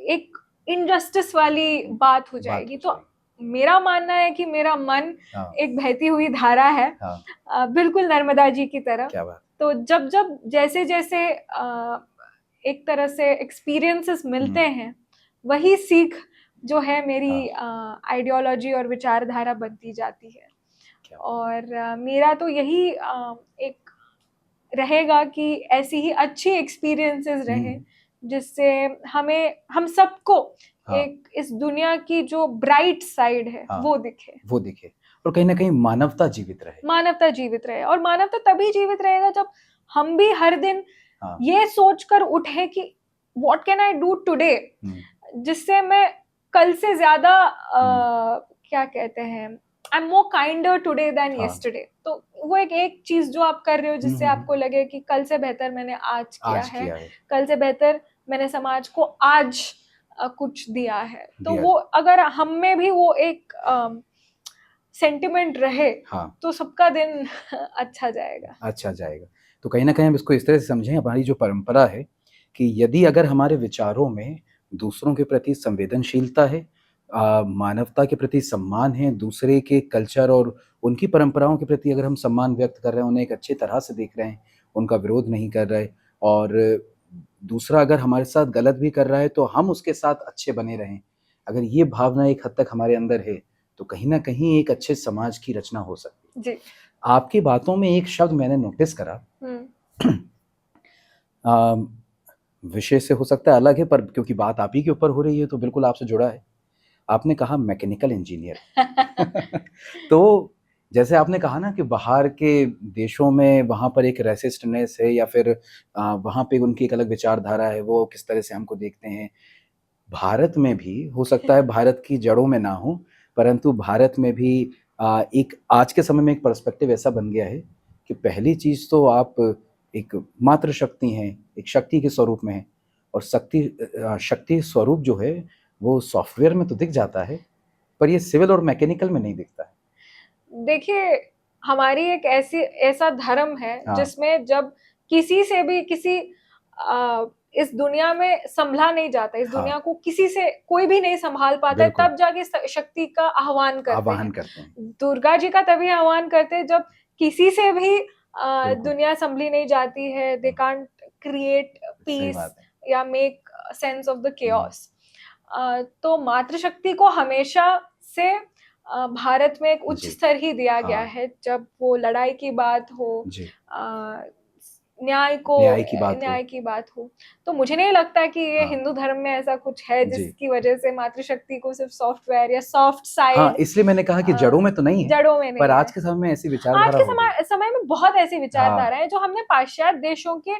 B: एक इनजस्टिस वाली बात हो
A: बात
B: जाएगी।
A: हो
B: तो
A: जाएगी।
B: मेरा मानना है कि मेरा मन
A: हाँ,
B: एक बहती हुई धारा है,
A: हाँ,
B: बिल्कुल नर्मदा जी की तरह।
A: क्या बात!
B: तो जब जब जैसे जैसे एक तरह से एक्सपीरियंसेस मिलते
A: हुँ,
B: हैं, वही सीख जो है मेरी
A: हाँ,
B: आइडियोलॉजी और विचारधारा बनती जाती है।
A: क्या
B: और मेरा तो यही एक रहेगा कि ऐसी ही अच्छी एक्सपीरियंसेस रहें,
A: हुँ,
B: जिससे हम सबको
A: हाँ,
B: एक इस दुनिया की जो ब्राइट साइड है
A: हाँ,
B: वो दिखे,
A: वो दिखे और कहीं न कहीं मानवता जीवित रहे।
B: मानवता जीवित रहे। और मानवता तभी जीवित रहेगा जब हम भी हर दिन
A: हाँ,
B: ये सोचकर उठे कि what can I do today,
A: हुँ,
B: जिससे मैं कल से ज्यादा
A: हुँ,
B: क्या कहते हैं, I am more kinder today than
A: हाँ,
B: यस्टरडे। तो वो एक चीज जो आप कर रहे हो
A: हुँ,
B: जिससे
A: हुँ, हुँ,
B: आपको लगे कि कल से बेहतर मैंने आज किया
A: आज
B: है,
A: किया है,
B: कल से बेहतर मैंने समाज को आज कुछ दिया है। तो
A: दिया
B: वो
A: जाए।
B: अगर हम में भी वो एक सेंटिमेंट रहे
A: हाँ,
B: तो सबका दिन अच्छा जाएगा।
A: अच्छा जाएगा। तो कहीं न कहीं हम इसको इस तरह से समझें, हमारी जो परंपरा है कि यदि अगर हमारे विचारों में दूसरों के प्रति संवेदनशीलता है, मानवता के प्रति सम्मान है, दूसरे के कल्चर और उनकी परंपराओं के प्रति अगर हम सम्मान व्यक्त कर रहे हैं, उन्हें एक अच्छी तरह से देख रहे हैं, उनका विरोध नहीं कर रहे, और दूसरा अगर हमारे साथ गलत भी कर रहा है तो हम उसके साथ अच्छे बने रहें। अगर ये भावना एक हद तक हमारे अंदर है, तो कहीं न कहीं एक अच्छे समाज की रचना हो सकती है।
B: जी।
A: आपकी बातों में एक शब्द मैंने नोटिस करा,
B: हम्म।
A: अ, विषय से हो सकता है अलग है, पर क्योंकि बात आप ही के ऊपर हो रही है तो बिल्कुल आपसे जुड़ा है। आपने कहा मैकेनिकल इंजीनियर। तो जैसे आपने कहा ना कि बाहर के देशों में वहाँ पर एक रेसिस्टनेस है, या फिर वहाँ पे उनकी एक अलग विचारधारा है, वो किस तरह से हमको देखते हैं। भारत में भी हो सकता है भारत की जड़ों में ना हो, परंतु भारत में भी एक आज के समय में एक पर्सपेक्टिव ऐसा बन गया है कि पहली चीज़ तो आप एक मातृ शक्ति हैं, एक शक्ति के स्वरूप में हैं, और शक्ति स्वरूप जो है वो सॉफ्टवेयर में तो दिख जाता है, पर ये सिविल और मैकेनिकल में नहीं दिखता है।
B: देखिए, हमारी एक ऐसा धर्म है
A: हाँ,
B: जिसमें जब किसी से भी किसी इस दुनिया में संभला नहीं जाता, इस
A: हाँ।
B: दुनिया को किसी से कोई भी नहीं संभाल पाता है,
A: बिल्कुल।
B: तब जाके शक्ति का आह्वान करते
A: आवाहन
B: हैं।
A: करते हैं।
B: दुर्गा जी का तभी आह्वान करते हैं जब किसी से भी
A: बिल्कुल।
B: दुनिया संभली नहीं जाती है, दे कांट क्रिएट
A: सही
B: पीस
A: बात है।
B: या make sense of the chaos. तो मातृशक्ति को हमेशा से भारत में एक उच्च
A: जी।
B: स्तर ही दिया
A: हाँ।
B: गया है, जब वो लड़ाई की बात हो,
A: जी।
B: अ,
A: न्याय
B: न्याय की बात हो। तो मुझे नहीं लगता कि ये
A: हाँ।
B: हिंदू धर्म में ऐसा कुछ है
A: जी।
B: जिसकी वजह से मातृशक्ति को सिर्फ सॉफ्टवेयर या सॉफ्ट
A: हाँ,
B: साइड
A: इसलिए मैंने कहा कि जड़ों में तो नहीं है,
B: जड़ों में नहीं
A: पर
B: है।
A: आज के समय में ऐसी
B: आज
A: विचारधारा
B: के
A: हो गई।
B: समय में बहुत ऐसी विचारधाराएं जो हमने पाश्चात्य देशों के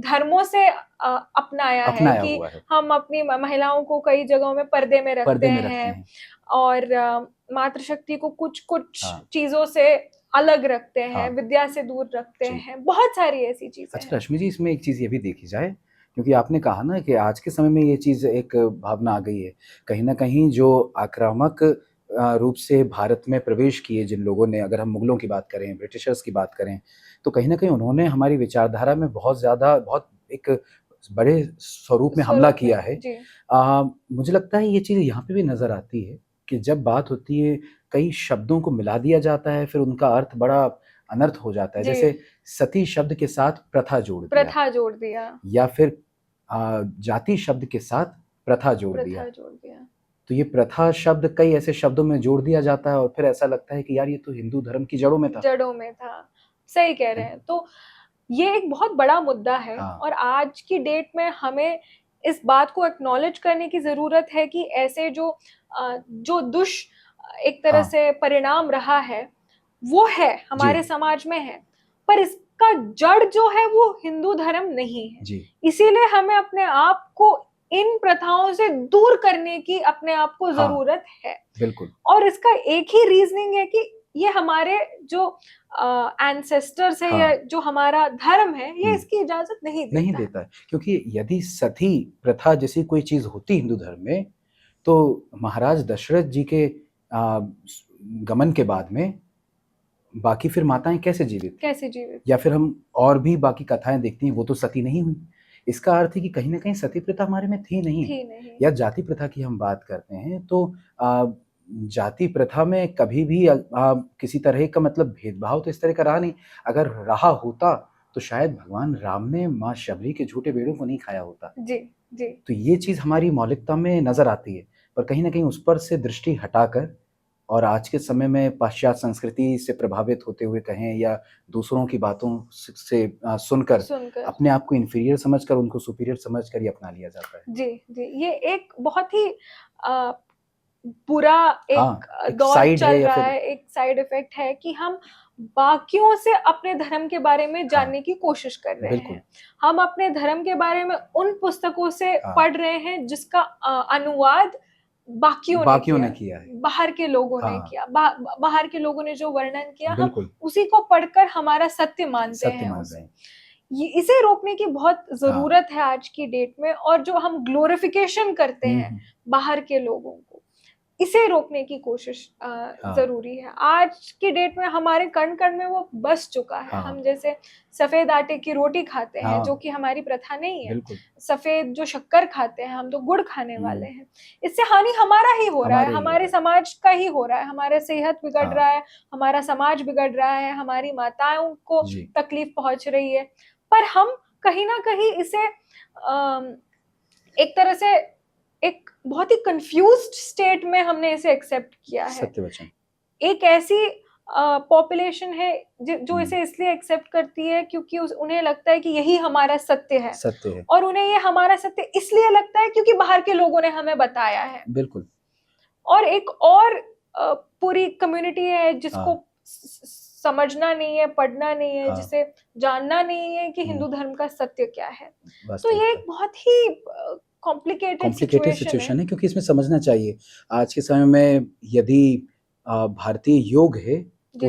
B: धर्मों से अपनाया है
A: अपनाया
B: कि
A: हुआ है।
B: हम अपनी महिलाओं को कई जगहों में पर्दे में रखते
A: रखते
B: हैं
A: हैं।
B: और मातृशक्ति को कुछ
A: हाँ।
B: चीजों से अलग रखते हैं,
A: हाँ।
B: विद्या से दूर रखते
A: जी।
B: हैं, बहुत सारी ऐसी चीजें
A: अच्छा
B: हैं।
A: रश्मि जी, इसमें एक चीज़ ये भी देखी जाए, क्योंकि आपने कहा ना कि आज के समय में ये चीज़ एक भावना आ गई है। कहीं न कहीं जो आक्रामक रूप से भारत में प्रवेश किए जिन लोगों ने, अगर हम मुगलों की बात करें, ब्रिटिशर्स की बात करें, तो कहीं न कहीं उन्होंने हमारी विचारधारा में बहुत एक बड़े स्वरूप में हमला किया है।
B: जी।
A: मुझे लगता है ये चीज़ यहाँ पे भी नज़र आती है कि जब बात होती है, कई शब्दों को मिला दिया जाता है, फिर उनका अर्थ बड़ा अनर्थ हो जाता है।
B: जी।
A: जैसे सती शब्द के साथ प्रथा जोड़ दिया, या फिर जाति शब्द के साथ प्रथा जोड़ दिया। तो ये प्रथा शब्द कई ऐसे शब्दों में जोड़ दिया जाता है और फिर ऐसा लगता है कि यार ये तो हिंदू धर्म की जड़ों में था।
B: सही कह रहे हैं। तो ये एक बहुत बड़ा मुद्दा है।
A: हाँ।
B: और आज की डेट में हमें इस बात को एक्नॉलेज करने की जरूरत है कि ऐसे जो एक तरह
A: हाँ।
B: से परिणाम रहा है वो है हमारे समाज में है, पर इसका जड़ जो है वो हिंदू धर्म नहीं है।
A: जी।
B: इसीलिए हमें अपने आप को इन प्रथाओं से दूर करने की अपने आप को जरूरत है।
A: बिल्कुल।
B: और इसका एक ही रीजनिंग है कि ये हमारे जो एंसेस्टर्स है या जो हमारा धर्म है, ये इसकी इजाजत नहीं देता
A: है। क्योंकि यदि सती प्रथा जैसी कोई चीज होती हिंदू धर्म में, तो महाराज दशरथ जी के गमन के बाद में बाकी फिर माताएं कैसे जीवित, या फिर हम और भी बाकी कथाएं देखती हैं, वो तो सती नहीं हुई। इसका अर्थ है कि कहीं ना कहीं सती प्रथा हमारे में थी नहीं। या जाति प्रथा की हम बात करते हैं तो जाति प्रथा में कभी भी किसी तरह का मतलब भेदभाव तो इस तरह का रहा नहीं। अगर रहा होता तो शायद भगवान राम ने माँ शबरी के झूठे बेड़ों को नहीं खाया होता।
B: जी।
A: तो ये चीज हमारी मौलिकता में नजर आती है, पर कहीं ना कहीं उस पर से दृष्टि हटाकर और आज के समय में पाश्चात्य संस्कृति से प्रभावित होते हुए कहें या दूसरों की बातों से सुनकर अपने आप को इंफीरियर समझकर उनको सुपीरियर समझकर ये अपना लिया जाता है।
B: जी। ये एक बहुत ही बुरा एक दौर चल रहा है, एक साइड इफेक्ट है कि हम बाकियों से अपने धर्म के बारे में जानने की कोशिश कर रहे हैं। हम अपने धर्म के बारे में उन पुस्तकों से पढ़ रहे हैं जिसका अनुवाद बाकियों ने किया है, बाहर के लोगों ने किया। बाहर के लोगों ने जो वर्णन किया, हम उसी को पढ़कर हमारा सत्य मानते हैं। इसे रोकने की बहुत जरूरत है आज की डेट में। और जो हम ग्लोरिफिकेशन करते हैं बाहर के लोगों को, इसे रोकने की कोशिश जरूरी है। आज की डेट में हमारे कण कण में वो बस चुका है। हम जैसे सफेद आटे की रोटी खाते हैं, जो कि हमारी प्रथा नहीं है। सफेद जो शक्कर खाते हैं, हम तो गुड़ खाने वाले हैं। इससे हानि हमारा ही हो रहा है, हमारे समाज का ही हो रहा है। हमारे सेहत बिगड़ रहा है, हमारा समाज बिगड़ रहा है, हमारी माताओं को तकलीफ पहुंच रही है। पर हम कहीं ना कहीं इसे एक तरह से एक बहुत ही कंफ्यूज्ड स्टेट में हमने इसे एक्सेप्ट किया है।
A: सत्यवचन।
B: एक ऐसी पॉपुलेशन है जो इसे इसलिए एक्सेप्ट करती है क्योंकि उन्हें लगता है कि यही हमारा सत्य है। और उन्हें ये हमारा सत्य इसलिए लगता है क्योंकि बाहर के लोगों ने हमें बताया है।
A: बिल्कुल।
B: और एक और पूरी कम्युनिटी है जिसको समझना नहीं है, पढ़ना नहीं है, जिसे जानना नहीं है कि हिंदू धर्म का सत्य क्या है। तो ये एक बहुत ही कॉम्प्लिकेटेड सिचुएशन है,
A: क्योंकि इसमें समझना चाहिए आज के समय में यदि भारतीय योग है तो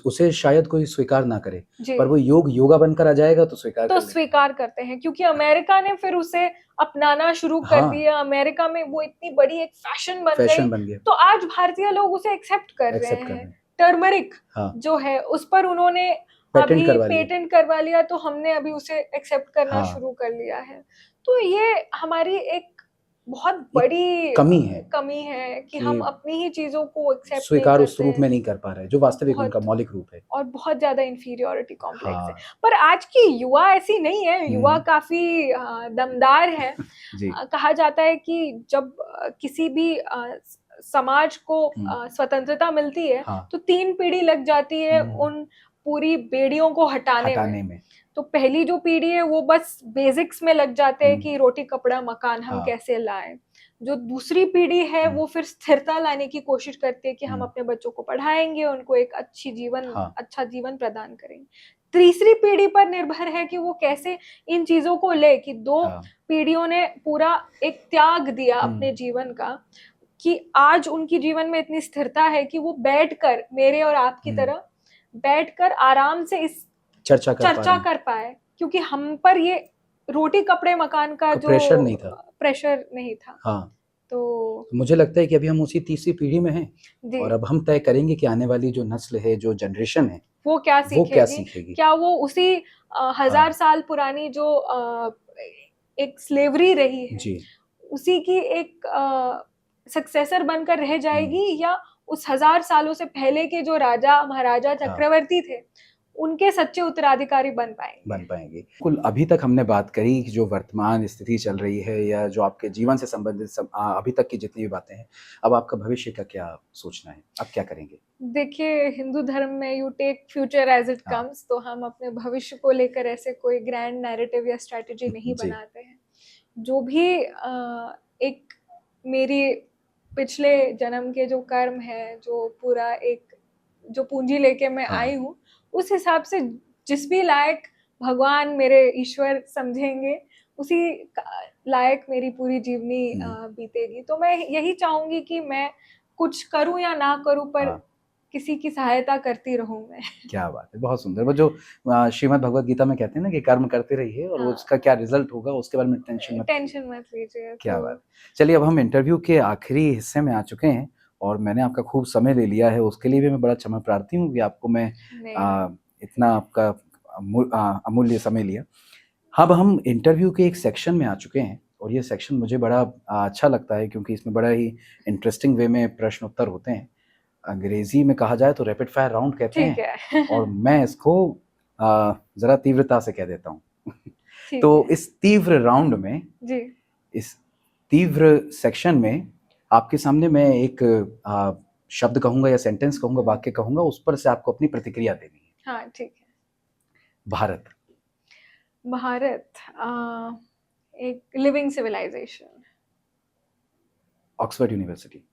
A: उसे शायद कोई स्वीकार ना करे, पर वो योगा बनकर आ जाएगा तो
B: स्वीकार करते हैं। क्योंकि अमेरिका ने फिर उसे अपनाना शुरू कर दिया। अमेरिका में वो इतनी बड़ी एक फैशन बन गई। तो आज भारतीय लोग उसे एक्सेप्ट कर रहे हैं। टर्मरिक जो है उस पर उन्होंने
A: पेटेंट
B: अभी
A: करवा लिया।
B: पेटेंट करवा लिया तो हमने अभी उसे एक्सेप्ट करना
A: हाँ।
B: शुरू कर लिया है। तो ये हमारी एक बहुत
A: एक
B: बड़ी
A: कमी है
B: कमी है कि
A: कि
B: हम अपनी ही चीजों को एक्सेप्ट नहीं
A: स्वीकार उस
B: करते
A: रूप में
B: हैं,
A: नहीं कर पा रहे जो वास्तविक उनका
B: बहुत
A: मौलिक रूप है।
B: और बहुत ज्यादा इंफीरियोरिटी कॉम्प्लेक्स है।
A: हाँ।
B: पर आज की युवा ऐसी नहीं है, युवा काफी दमदार है।
A: जी।
B: कहा जाता है कि जब किसी भी समाज को स्वतंत्रता मिलती है
A: हाँ।
B: तो 3 पीढ़ी लग जाती है उन पूरी बेड़ियों को हटाने
A: हटाने
B: में।
A: में।
B: तो पहली जो पीढ़ी है वो बस बेसिक्स में लग जाते हैं
A: हम्म।
B: कि रोटी कपड़ा मकान हम
A: हाँ।
B: कैसे लाएं। जो दूसरी पीढ़ी है वो फिर स्थिरता लाने की कोशिश करती है कि हम अपने बच्चों को पढ़ाएंगे, उनको एक
A: हाँ।
B: अच्छा जीवन प्रदान करेंगे। तीसरी पीढ़ी पर निर्भर है कि वो कैसे इन चीजों को ले कि दो
A: हाँ।
B: पीढ़ियों ने पूरा एक त्याग दिया अपने जीवन का, कि आज उनकी जीवन में इतनी स्थिरता है कि वो बैठकर मेरे और आपकी तरह बैठकर आराम से इस
A: चर्चा
B: कर पाए, क्योंकि हम पर ये रोटी कपड़े मकान का जो
A: प्रेशर नहीं था।
B: प्रेशर नहीं था।
A: हाँ।
B: तो
A: मुझे लगता है कि अभी हम उसी तीसरी पीढ़ी में हैं
B: जी,
A: और अब हम तय करेंगे कि आने वाली जो नस्ल है, जो जनरेशन है,
B: वो क्या
A: वो क्या
B: सीखेगी,
A: सीखेगी।
B: क्या वो उसी 1000
A: हाँ।
B: साल पुरानी जो एक स्लेवरी रही है
A: जी।
B: उसी की एक सक्सेसर बनकर रह जाएगी, या उस 1000 सालों से पहले के जो राजा महाराजा चक्रवर्ती थे उनके सच्चे उत्तराधिकारी बन पाएंगे।
A: कुल अभी तक हमने बात करी कि जो वर्तमान स्थिति चल रही है या जो आपके जीवन से संबंधित अभी तक की जितनी भी बातें हैं, अब आपका भविष्य का क्या सोचना है, आप क्या करेंगे।
B: देखिए, हिंदू धर्म में you take future as it comes, तो हम अपने भविष्य को लेकर ऐसे कोई ग्रैंड नैरेटिव या स्ट्रेटजी नहीं बनाते हैं। जो भी एक मेरी पिछले जन्म के जो कर्म है, जो पूरा एक जो पूंजी लेके मैं आई हूँ, उस हिसाब से जिस भी लायक भगवान मेरे ईश्वर समझेंगे उसी लायक मेरी पूरी जीवनी बीतेगी। तो मैं यही चाहूंगी कि मैं कुछ करूं या ना करूं, पर किसी की सहायता करती रहूं मैं।
A: क्या बात है, बहुत सुंदर। वो जो श्रीमद् भगवत गीता में कहते हैं ना कि कर्म करते रहिए और उसका क्या रिजल्ट होगा उसके बारे में टेंशन मत लीजिए। क्या बात। चलिए, अब हम इंटरव्यू के आखिरी हिस्से में आ चुके हैं और मैंने आपका खूब समय ले लिया है, उसके लिए भी मैं बड़ा क्षमा प्रार्थी हूँ कि आपको मैं इतना आपका अमूल्य समय लिया। अब हम इंटरव्यू के एक सेक्शन में आ चुके हैं और ये सेक्शन मुझे बड़ा अच्छा लगता है क्योंकि इसमें बड़ा ही इंटरेस्टिंग वे में प्रश्न उत्तर होते हैं। अंग्रेजी में कहा जाए तो रैपिड फायर राउंड कहते हैं और मैं इसको जरा तीव्रता से कह देता हूँ। तो इस तीव्र राउंड में जी, इस तीव्र सेक्शन में आपके सामने मैं एक शब्द कहूंगा या सेंटेंस कहूंगा, वाक्य कहूंगा, उस पर से आपको अपनी प्रतिक्रिया देनी है।
B: हाँ, ठीक है।
A: भारत।
B: भारत एक living civilization.
A: Oxford university.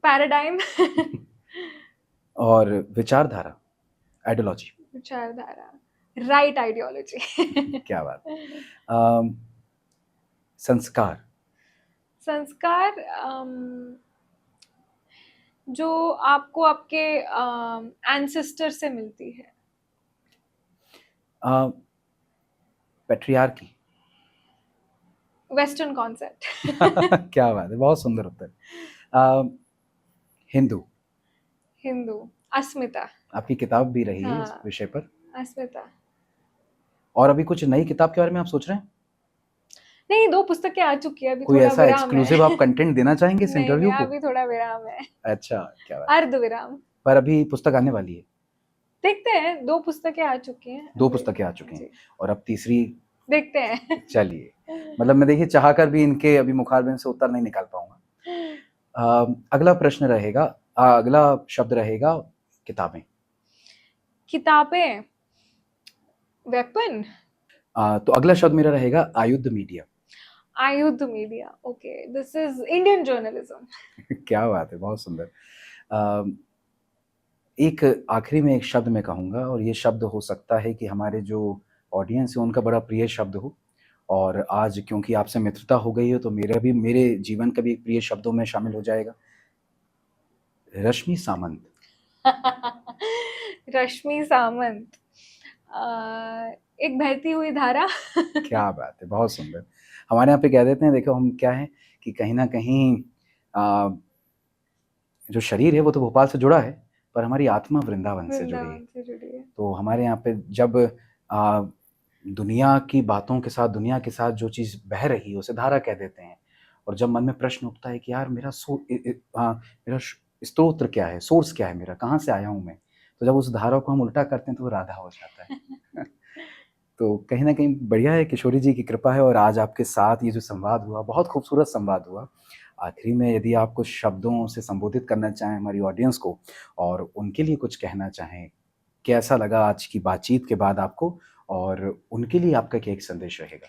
B: Paradigm.
A: और विचारधारा, आइडियोलॉजी।
B: विचारधारा, राइट आइडियोलॉजी।
A: क्या बात। संस्कार।
B: संस्कार जो आपको आपके एंसेस्टर से मिलती है।
A: पैट्रियार्की।
B: Western concept.
A: क्या बात है, बहुत सुंदर उत्तर। हिंदू।
B: हिंदू, अस्मिता।
A: आपकी किताब भी रही है इस विषय पर,
B: अस्मिता।
A: और अभी कुछ नई किताब के बारे में आप सोच रहे हैं?
B: नहीं, 2 पुस्तकें आ चुकी है, अभी
A: कोई
B: थोड़ा
A: ऐसा एक्सक्लूसिव आप कंटेंट देना चाहेंगे इस इंटरव्यू को?
B: अभी थोड़ा विराम है।
A: अच्छा, क्या बात।
B: अर्ध विराम।
A: पर अभी पुस्तक आने वाली है।
B: देखते हैं, 2 पुस्तकें आ चुकी हैं।
A: 2 पुस्तकें आ चुकी हैं और अब तीसरी
B: देखते हैं।
A: चलिए, मतलब मैं देखिए चाह कर भी इनके अभी मुखारबिन से उत्तर नहीं निकाल पाऊंगा। अगला प्रश्न रहेगा, अगला शब्द रहेगा किताबें।
B: किताबें, वेपन।
A: तो अगला शब्द मेरा रहेगा आयुध मीडिया।
B: आयुध media, okay, this is Indian journalism.
A: क्या बात है, बहुत सुंदर। एक आखिरी में एक शब्द मैं कहूँगा और ये शब्द हो सकता है कि हमारे जो ऑडियंस है उनका बड़ा प्रिय शब्द हो, और आज क्योंकि आपसे मित्रता हो गई है तो मेरे जीवन का भी एक प्रिय शब्दों में शामिल हो जाएगा, रश्मि सामंत।
B: रश्मि सामंत, एक बहती हुई धारा।
A: क्या बात है, बहुत सुंदर। हमारे यहाँ पे कह देते हैं, देखो हम क्या है कि कहीं ना कहीं जो शरीर है वो तो भोपाल से जुड़ा है, पर हमारी आत्मा वृंदावन से जुड़ी है।
B: वृंदावन से जुड़ी है।
A: तो हमारे यहाँ पे जब दुनिया की बातों के साथ, दुनिया के साथ जो चीज़ बह रही है उसे धारा कह देते हैं। और जब मन में प्रश्न उठता है कि यार मेरा स्रोत्र क्या है, सोर्स क्या है मेरा, कहाँ से आया हूँ मैं, तो जब उस धारा को हम उल्टा करते हैं तो वो राधा हो जाता है। तो कहीं ना कहीं बढ़िया है, किशोरी जी की कृपा है। और आज आपके साथ ये जो संवाद हुआ, बहुत खूबसूरत संवाद हुआ। आखिरी में यदि आप कुछ शब्दों से संबोधित करना चाहें हमारी ऑडियंस को और उनके लिए कुछ कहना चाहें, कैसा लगा आज की बातचीत के बाद आपको, और उनके लिए आपका क्या एक संदेश रहेगा?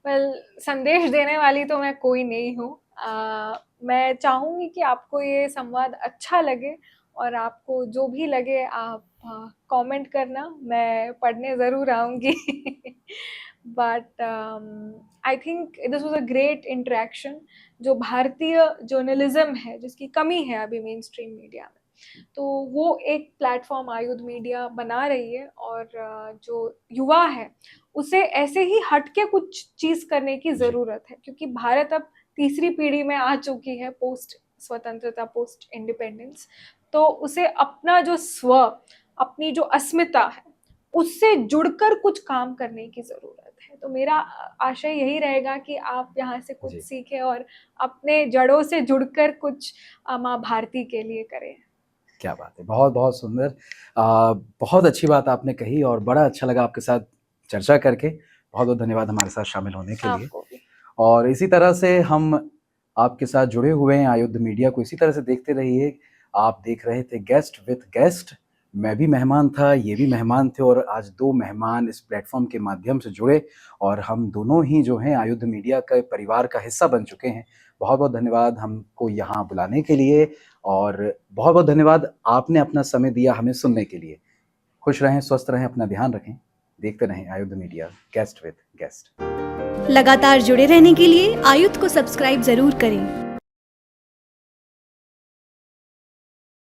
B: वेल, संदेश देने वाली तो मैं कोई नहीं हूँ। मैं चाहूँगी कि आपको ये संवाद अच्छा लगे, और आपको जो भी लगे आप कमेंट करना, मैं पढ़ने ज़रूर आऊँगी। But I think this was a great interaction. जो भारतीय जर्नलिज्म है, जिसकी कमी है अभी मेन स्ट्रीम मीडिया में, तो वो एक प्लेटफॉर्म आयुध मीडिया बना रही है। और जो युवा है उसे ऐसे ही हटके कुछ चीज़ करने की ज़रूरत है, क्योंकि भारत अब तीसरी पीढ़ी में आ चुकी है पोस्ट स्वतंत्रता, पोस्ट इंडिपेंडेंस। तो उसे अपना जो स्व, अपनी जो अस्मिता है, उससे जुड़कर कुछ काम करने की ज़रूरत है। तो मेरा आशय यही रहेगा कि आप यहाँ से कुछ
A: जी।
B: सीखें और अपने जड़ों से जुड़कर कुछ माँ भारती के लिए करें।
A: क्या बात है, बहुत बहुत सुंदर। बहुत अच्छी बात आपने कही और बड़ा अच्छा लगा आपके साथ चर्चा करके। बहुत बहुत धन्यवाद हमारे साथ शामिल होने के लिए।
B: आपको भी।
A: और इसी तरह से हम आपके साथ जुड़े हुए हैं, आयुध मीडिया को इसी तरह से देखते रहिए। आप देख रहे थे गेस्ट विद गेस्ट। मैं भी मेहमान था, ये भी मेहमान थे, और आज दो मेहमान इस प्लेटफॉर्म के माध्यम से जुड़े और हम दोनों ही जो हैं आयुध मीडिया के परिवार का हिस्सा बन चुके हैं। बहुत बहुत धन्यवाद हमको यहाँ बुलाने के लिए, और बहुत बहुत धन्यवाद आपने अपना समय दिया हमें सुनने के लिए। खुश रहें, स्वस्थ रहें, अपना ध्यान रखें। देखते रहें आयुध मीडिया, गेस्ट विद गेस्ट।
C: लगातार जुड़े रहने के लिए आयुध को सब्सक्राइब जरूर करें।